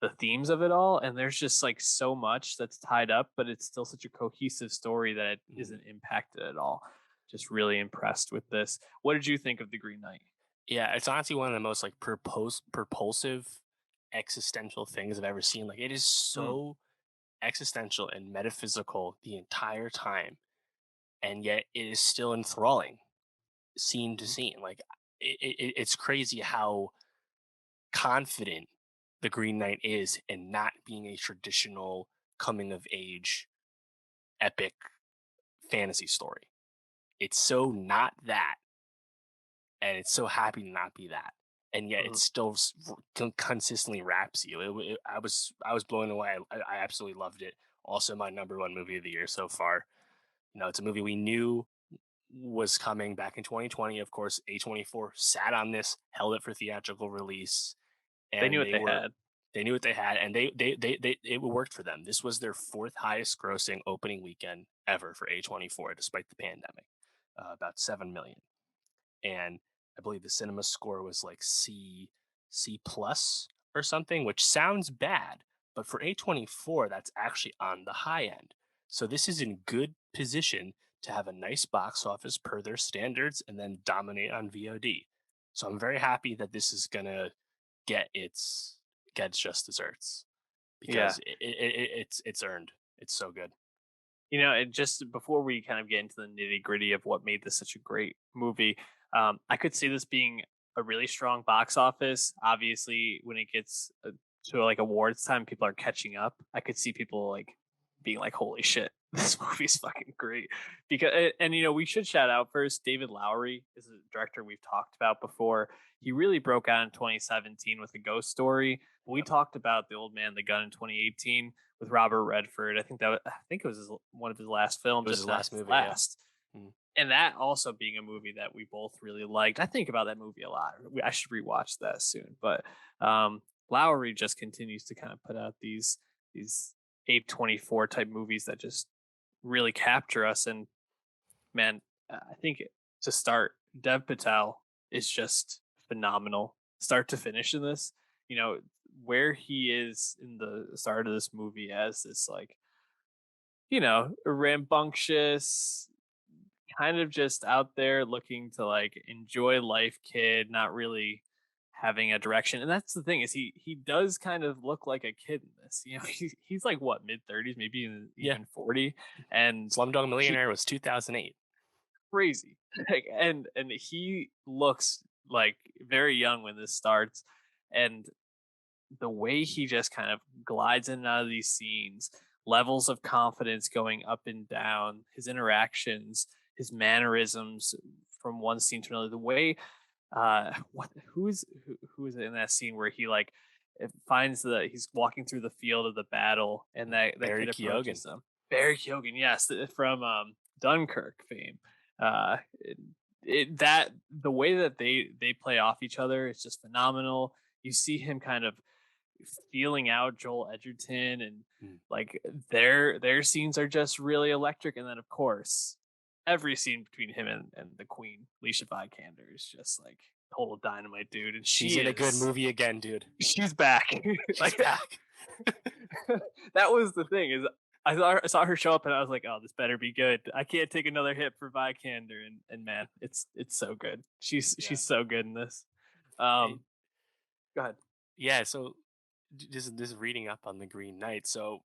S1: the themes of it all, and there's just like so much that's tied up, but it's still such a cohesive story that it
S2: Mhm.
S1: isn't impacted at all. Just really impressed with this. What did you think of the Green Knight?
S2: Yeah, it's honestly one of the most like propulsive existential things I've ever seen. Like it is
S1: Mm,
S2: so existential and metaphysical the entire time, and yet it is still enthralling scene to
S1: mhm,
S2: scene. Like it's crazy how confident the Green Knight is in not being a traditional coming of age epic fantasy story. It's so not that, and it's so happy to not be that, and yet it
S1: mhm.
S2: still consistently wraps you. I was blown away. I absolutely loved it. Also, my number one movie of the year so far. It's a movie we knew was coming back in 2020. Of course, A24 sat on this, held it for theatrical release,
S1: They knew
S2: and
S1: what they had.
S2: they knew what they had, and they it worked for them. This was their fourth highest grossing opening weekend ever for A24, despite the pandemic, about 7 million. And I believe the cinema score was like C plus or something, which sounds bad, but for A24, that's actually on the high end. So this is in good position to have a nice box office per their standards and then dominate on VOD. So I'm very happy that this is gonna get its just desserts
S1: Yeah.
S2: because it's earned. It's so good.
S1: And just before we kind of get into the nitty gritty of what made this such a great movie, I could see this being a really strong box office. Obviously, when it gets to like awards time, people are catching up. I could see people like being like, "Holy shit, this movie's fucking great!" Because we should shout out first. David Lowery is a director we've talked about before. He really broke out in 2017 with a Ghost Story. We
S2: Yep.
S1: talked about The Old Man, the Gun in 2018 with Robert Redford. I think it was one of his last
S2: It
S1: films,
S2: was
S1: if
S2: his
S1: not
S2: last
S1: his
S2: movie, yeah.
S1: last.
S2: Mm.
S1: And that also being a movie that we both really liked. I think about that movie a lot. I should rewatch that soon. But Lowry just continues to kind of put out these A24 type movies that just really capture us. And man, I think to start, Dev Patel is just phenomenal, start to finish in this. You know where he is in the start of this movie as this like rambunctious kind of just out there looking to like enjoy life kid, not really having a direction. And that's the thing is he does kind of look like a kid in this. He's like what, mid 30s, maybe
S2: Yeah.
S1: even 40, and
S2: Slumdog
S1: he
S2: Millionaire was 2008.
S1: crazy. Like, and he looks like very young when this starts, and the way he just kind of glides in and out of these scenes, levels of confidence going up and down, his interactions, his mannerisms from one scene to another, the way who is it in that scene where he like finds the he's walking through the field of the battle and that
S2: Barry
S1: kid
S2: Keoghan.
S1: approaches them. Barry Keoghan, yes, from Dunkirk fame. Uh, that the way that they play off each other is just phenomenal. You see him kind of feeling out Joel Edgerton, and
S2: Mm.
S1: like their scenes are just really electric. And then of course every scene between him and the Queen, Alicia Vikander, is just like total dynamite, dude. And
S2: She's in a good movie again, dude.
S1: she's back.
S2: She's
S1: Like
S2: back.
S1: that was the thing is I saw her show up and I was like, oh, this better be good. I can't take another hit for Vikander, and man, it's so good.
S2: Yeah.
S1: She's so good in this.
S2: Hey,
S1: Go ahead.
S2: yeah, so just reading up on the Green Knight. So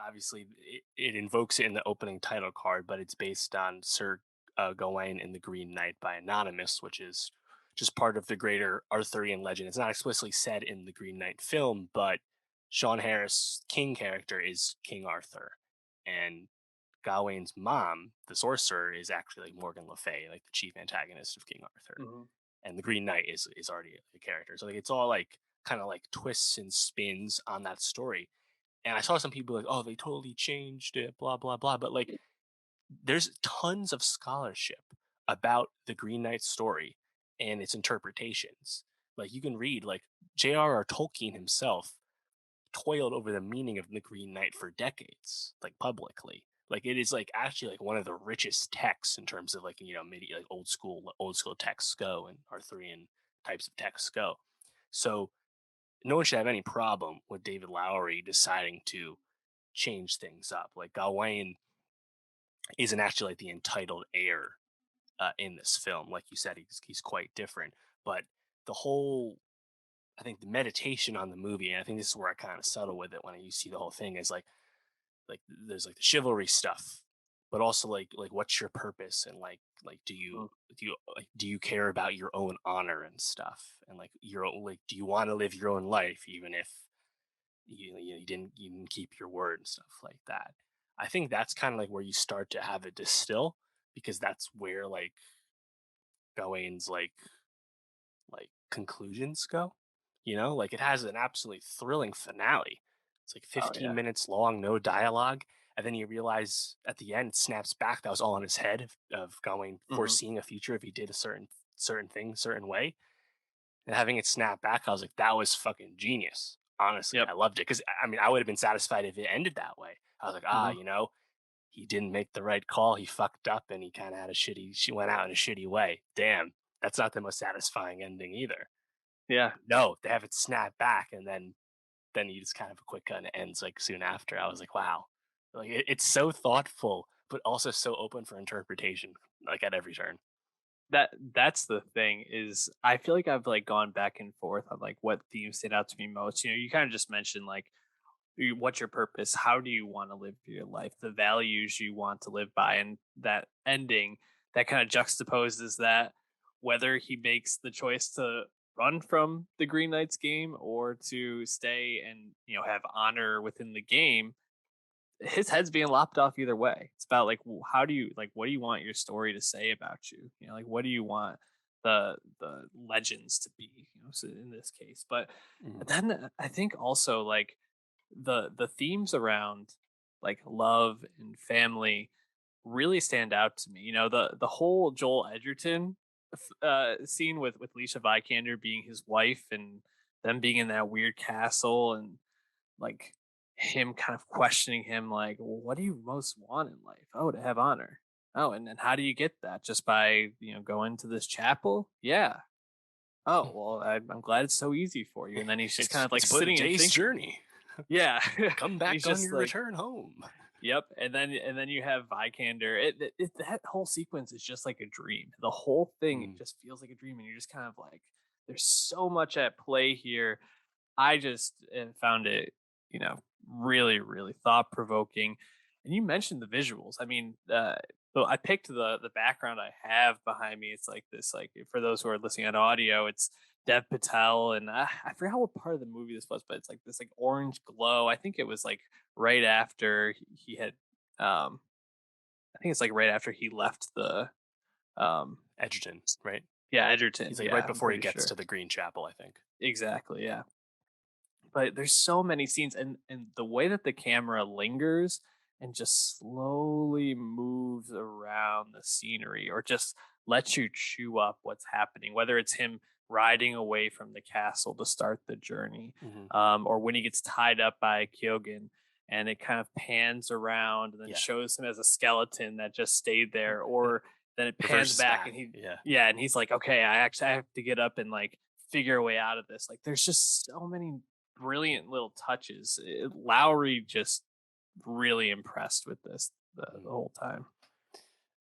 S2: obviously it invokes it in the opening title card, but it's based on Sir Gawain in the Green Knight by Anonymous, which is just part of the greater Arthurian legend. It's not explicitly said in the Green Knight film, but Sean Harris' King character is King Arthur, and Gawain's mom, the sorcerer, is actually like Morgan Le Fay, like the chief antagonist of King Arthur.
S1: Mhm.
S2: And the Green Knight is already a character. So like it's all like kind of like twists and spins on that story. And I saw some people like, oh, they totally changed it, blah blah blah. But like, there's tons of scholarship about the Green Knight story and its interpretations. Like you can read like J.R.R. Tolkien himself toiled over the meaning of the Green Knight for decades, like publicly. Like it is like actually like one of the richest texts in terms of like like old school texts go and Arthurian types of texts go. So no one should have any problem with David Lowery deciding to change things up. Like Gawain isn't actually like the entitled heir in this film. Like you said, he's quite different. But the whole I think the meditation on the movie, and I think this is where I kind of settle with it when you see the whole thing, is like there's like the chivalry stuff, but also like what's your purpose, and like do you care about your own honor and stuff, and like your own, like do you want to live your own life even if you didn't keep your word and stuff like that. I think that's kind of like where you start to have it distill, because that's where like Gawain's like conclusions go. Like it has an absolutely thrilling finale. It's like
S1: Oh
S2: 15
S1: yeah.
S2: minutes long, no dialogue. And then you realize at the end, it snaps back. That was all in his head of going
S1: Hmm.
S2: foreseeing a future if he did a certain thing, certain way. And having it snap back, I was like, that was fucking genius. Honestly,
S1: Yep.
S2: I loved it because I mean, I would have been satisfied if it ended that way. I was like,
S1: Hmm.
S2: he didn't make the right call. He fucked up, and he kind of had a shitty. She went out in a shitty way. Damn, that's not the most satisfying ending either.
S1: Yeah.
S2: No, they have it snap back, and then you just kind of a quick cut and it ends like soon after. I was like, wow, like it's so thoughtful, but also so open for interpretation, like at every turn.
S1: That's the thing is I feel like I've like gone back and forth on like what themes stand out to me most. You kind of just mentioned like what's your purpose? How do you want to live your life? The values you want to live by, and that ending that kind of juxtaposes that whether he makes the choice to run from the Green Knights game or to stay and have honor within the game, his head's being lopped off either way. It's about like how do you like what do you want your story to say about you? Like what do you want the legends to be? So in this case, but
S2: Mhm.
S1: then I think also like the themes around like love and family. really stand out to me. The whole Joel Edgerton scene with Lisa Vikander being his wife and them being in that weird castle and like him kind of questioning him like, well, what do you most want in life? Oh, to have honor. Oh, and then how do you get that? Just by going to this chapel? Yeah. Oh, well, I'm glad it's so easy for you. And then he's just kind of like
S2: It's but a
S1: sitting and
S2: day's
S1: thinking.
S2: journey.
S1: Yeah.
S2: Come
S1: And he's
S2: back on
S1: just
S2: your
S1: like,
S2: return home.
S1: yep. And then you have Vikander. That whole sequence is just like a dream. The whole thing
S2: Mm.
S1: just feels like a dream, and you're just kind of like, there's so much at play here. I just found it, really, really thought provoking. And you mentioned the visuals. I mean, so I picked the background I have behind me. It's like this, like for those who are listening on audio, it's Dev Patel, and I forgot what part of the movie this was, but it's like this like orange glow. I think it was like right after he had, I think it's like right after he left the, um,
S2: Edgerton, right?
S1: yeah, Edgerton.
S2: He's like right
S1: Yeah, I'm
S2: before he
S1: pretty
S2: gets
S1: sure.
S2: to the Green Chapel, I think.
S1: Exactly. Yeah. But there's so many scenes, and the way that the camera lingers and just slowly moves around the scenery or just lets you chew up what's happening, whether it's him riding away from the castle to start the journey,
S2: Hmm.
S1: or when he gets tied up by Kyogen and it kind of pans around and then
S2: Yeah.
S1: shows him as a skeleton that just stayed there, or then it pans
S2: Reverses
S1: back
S2: back.
S1: and he
S2: Yeah.
S1: yeah, and he's like, okay, I have to get up and like figure a way out of this. Like there's just so many brilliant little touches. Lowry just really impressed with this the
S2: Mhm.
S1: whole time.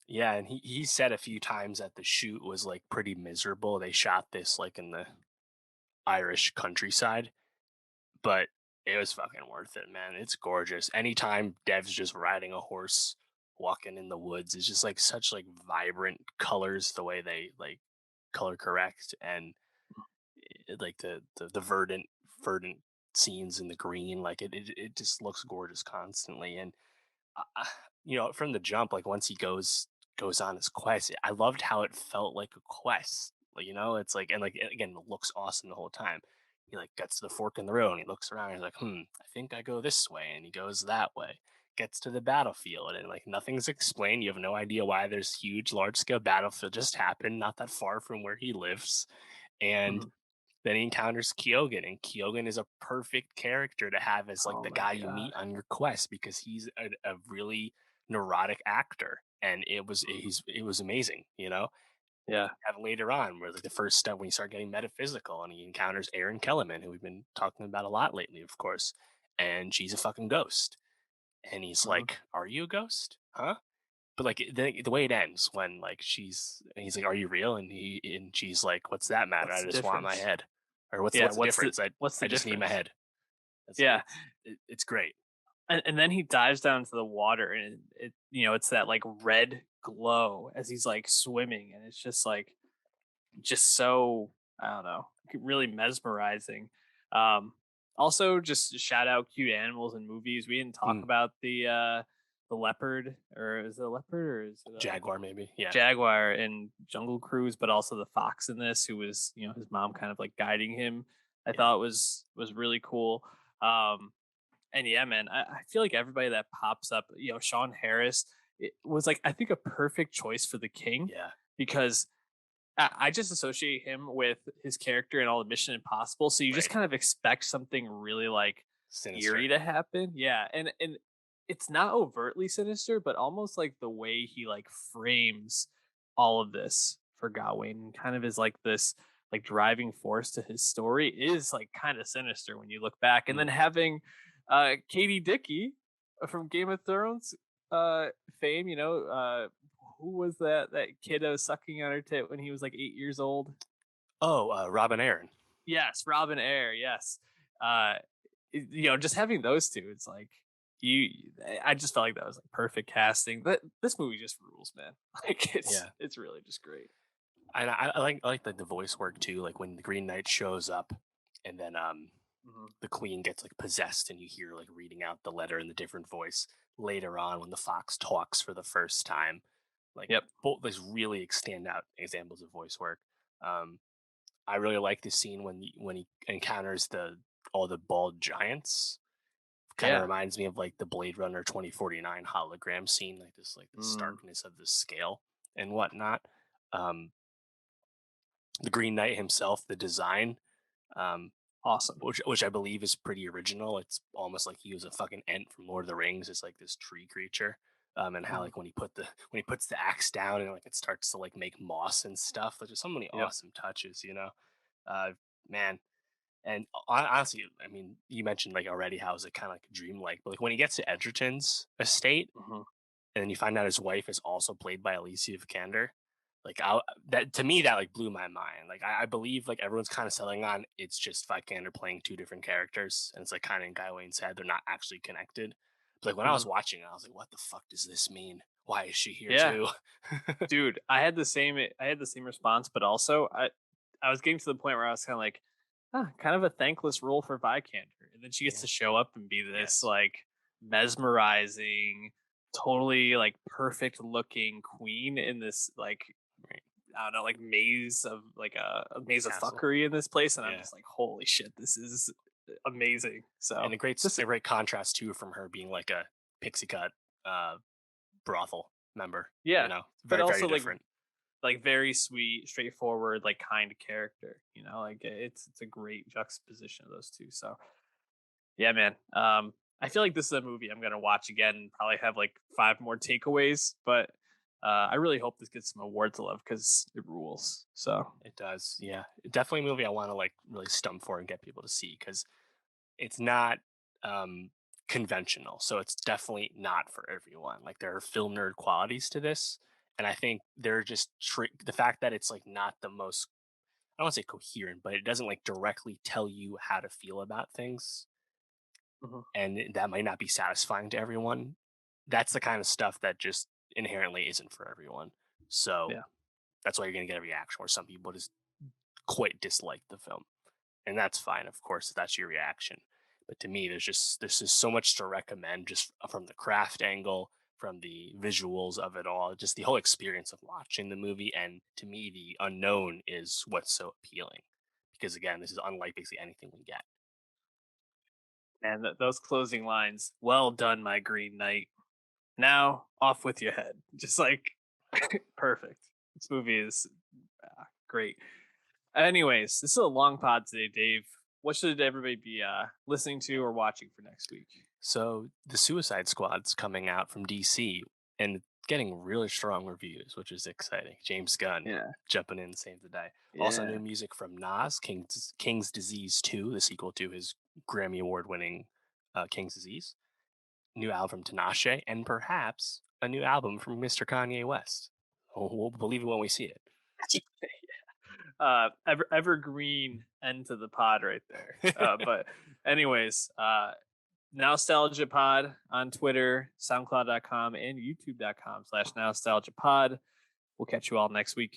S2: Yeah, and he said a few times that the shoot was like pretty miserable. They shot this like in the Irish countryside, but it was fucking worth it, man. It's gorgeous. Anytime Dev's just riding a horse, walking in the woods, it's just like such like vibrant colors the way they like color correct and like the verdant scenes in the green, like it just looks gorgeous constantly. And uh, from the jump, like once he goes on his quest, I loved how it felt like a quest. Like, it's like, and like again, it looks awesome the whole time. He like gets to the fork in the road and he looks around and he's like, I think I go this way, and he goes that way. Gets to the battlefield and like nothing's explained. You have no idea why there's huge, large scale battlefield just happened not that far from where he lives. And
S1: Mhm.
S2: then he encounters Kyogen, and Kyogen is a perfect character to have as like
S1: Oh
S2: the
S1: my
S2: guy you
S1: god.
S2: meet on your quest because he's a really neurotic actor, and it was amazing, And
S1: Yeah.
S2: you have later on where like the first step when you start getting metaphysical, and he encounters Aaron Kellerman, who we've been talking about a lot lately, of course, and she's a fucking ghost, and he's
S1: Mhm.
S2: like, "Are you a ghost? Huh?" But like the way it ends when like he's like, "Are you real?" and she's like, "What's that matter?
S1: What's
S2: I
S1: the
S2: just want my
S1: difference?
S2: head." Or
S1: Yeah,
S2: what's the difference? I
S1: what's the
S2: I just need my
S1: difference?
S2: head.
S1: Yeah.
S2: It's great.
S1: And then he dives down into the water and it's that like red glow as he's like swimming, and it's just like just so, I don't know, really mesmerizing. Um, Also, just shout out cute animals in movies. We didn't talk
S2: Mm,
S1: about the leopard, or is it a leopard, or is it a
S2: Jaguar maybe. Yeah.
S1: jaguar in Jungle Cruise, but also the fox in this, who was his mom kind of like guiding him. I
S2: Yeah.
S1: thought was really cool. And yeah, man, I feel like everybody that pops up, Sean Harris, it was like I think a perfect choice for the king,
S2: Yeah.
S1: because I just associate him with his character in all the Mission Impossible. So you just
S2: Right.
S1: kind of expect something really like
S2: Sinister.
S1: eerie to happen. Yeah. And it's not overtly sinister, but almost like the way he like frames all of this for Gawain kind of is like this like driving force to his story is like kind of sinister when you look back. And then
S2: Mm.
S1: having Katie Dickey from Game of Thrones uh fame, who was that kid that was sucking on her tit when he was like 8 years old?
S2: Oh, Robin Aaron.
S1: Yes, Robin Air. Yes, uh, just having those two, it's like you. I just felt like that was like perfect casting. But this movie just rules, man. Like
S2: Yeah.
S1: it's really just great.
S2: And I like the voice work too. Like when the Green Knight shows up, and then
S1: Hmm.
S2: the Queen gets like possessed, and you hear like reading out the letter in the different voice later on when the fox talks for the first time. Like
S1: Yep.
S2: both those really stand out examples of voice work. Um, I really like the scene when he encounters the all the bald giants, Kind of reminds me of like the Blade Runner 2049 hologram scene, like the starkness of the scale and whatnot. The Green Knight himself, the design,
S1: awesome.
S2: which I believe is pretty original. It's almost like he was a fucking Ent from Lord of the Rings. It's like this tree creature, and how like when he puts the axe down and like it starts to like make moss and stuff. There's just so many awesome touches, man. And honestly, I mean, you mentioned like already how is it kind of like dreamlike, but like when he gets to Edgerton's estate, and then you find out his wife is also played by Alicia Vikander, like that to me that like blew my mind. Like I believe like everyone's kind of selling on it's just Vikander playing two different characters, and it's like kind of in Guy Wayne's head they're not actually connected. But like when I was watching it, I was like, what the fuck does this mean? Why is she here too?
S1: Dude, I had the same response, but also I was getting to the point where I was kind of like, kind of a thankless role for Vikander. And then she gets to show up and be this like mesmerizing, totally like perfect looking queen in this like I don't know, like maze of like a maze of fuckery in this place, and I'm just like, holy shit, this is amazing. So
S2: and a great contrast too from her being like a pixie cut brothel member.
S1: But also very different. Like very sweet, straightforward, like kind character. Like it's a great juxtaposition of those two. So yeah, man. I feel like this is a movie I'm gonna watch again and probably have like 5 more takeaways, but I really hope this gets some awards love because it rules. So
S2: it does. Yeah, definitely a movie I want to like really stump for and get people to see because it's not conventional. So it's definitely not for everyone. Like there are film nerd qualities to this. And I think they're just the fact that it's like not the most, I don't want to say coherent, but it doesn't like directly tell you how to feel about things. And that might not be satisfying to everyone. That's the kind of stuff that just inherently isn't for everyone. So that's why you're going to get a reaction where some people just quite dislike the film. And that's fine, of course, if that's your reaction. But to me, there's just so much to recommend just from the craft angle, from the visuals of it all, just the whole experience of watching the movie. And to me, the unknown is what's so appealing. Because again, this is unlike basically anything we get.
S1: And those closing lines, well done, my Green Knight. Now, off with your head. Just like, perfect. This movie is great. Anyways, this is a long pod today, Dave. What should everybody be listening to or watching for next week?
S2: So the Suicide Squad's coming out from DC and getting really strong reviews, which is exciting. James Gunn jumping in to save the day. Also new music from Nas, King's Disease 2, the sequel to his Grammy Award-winning King's Disease. New album from Tinashe, and perhaps a new album from Mr. Kanye West. We'll believe it when we see it.
S1: Evergreen end to the pod right there. But anyways, Nowstalgia Pod on Twitter, SoundCloud.com, and YouTube.com/NowstalgiaPod. We'll catch you all next week.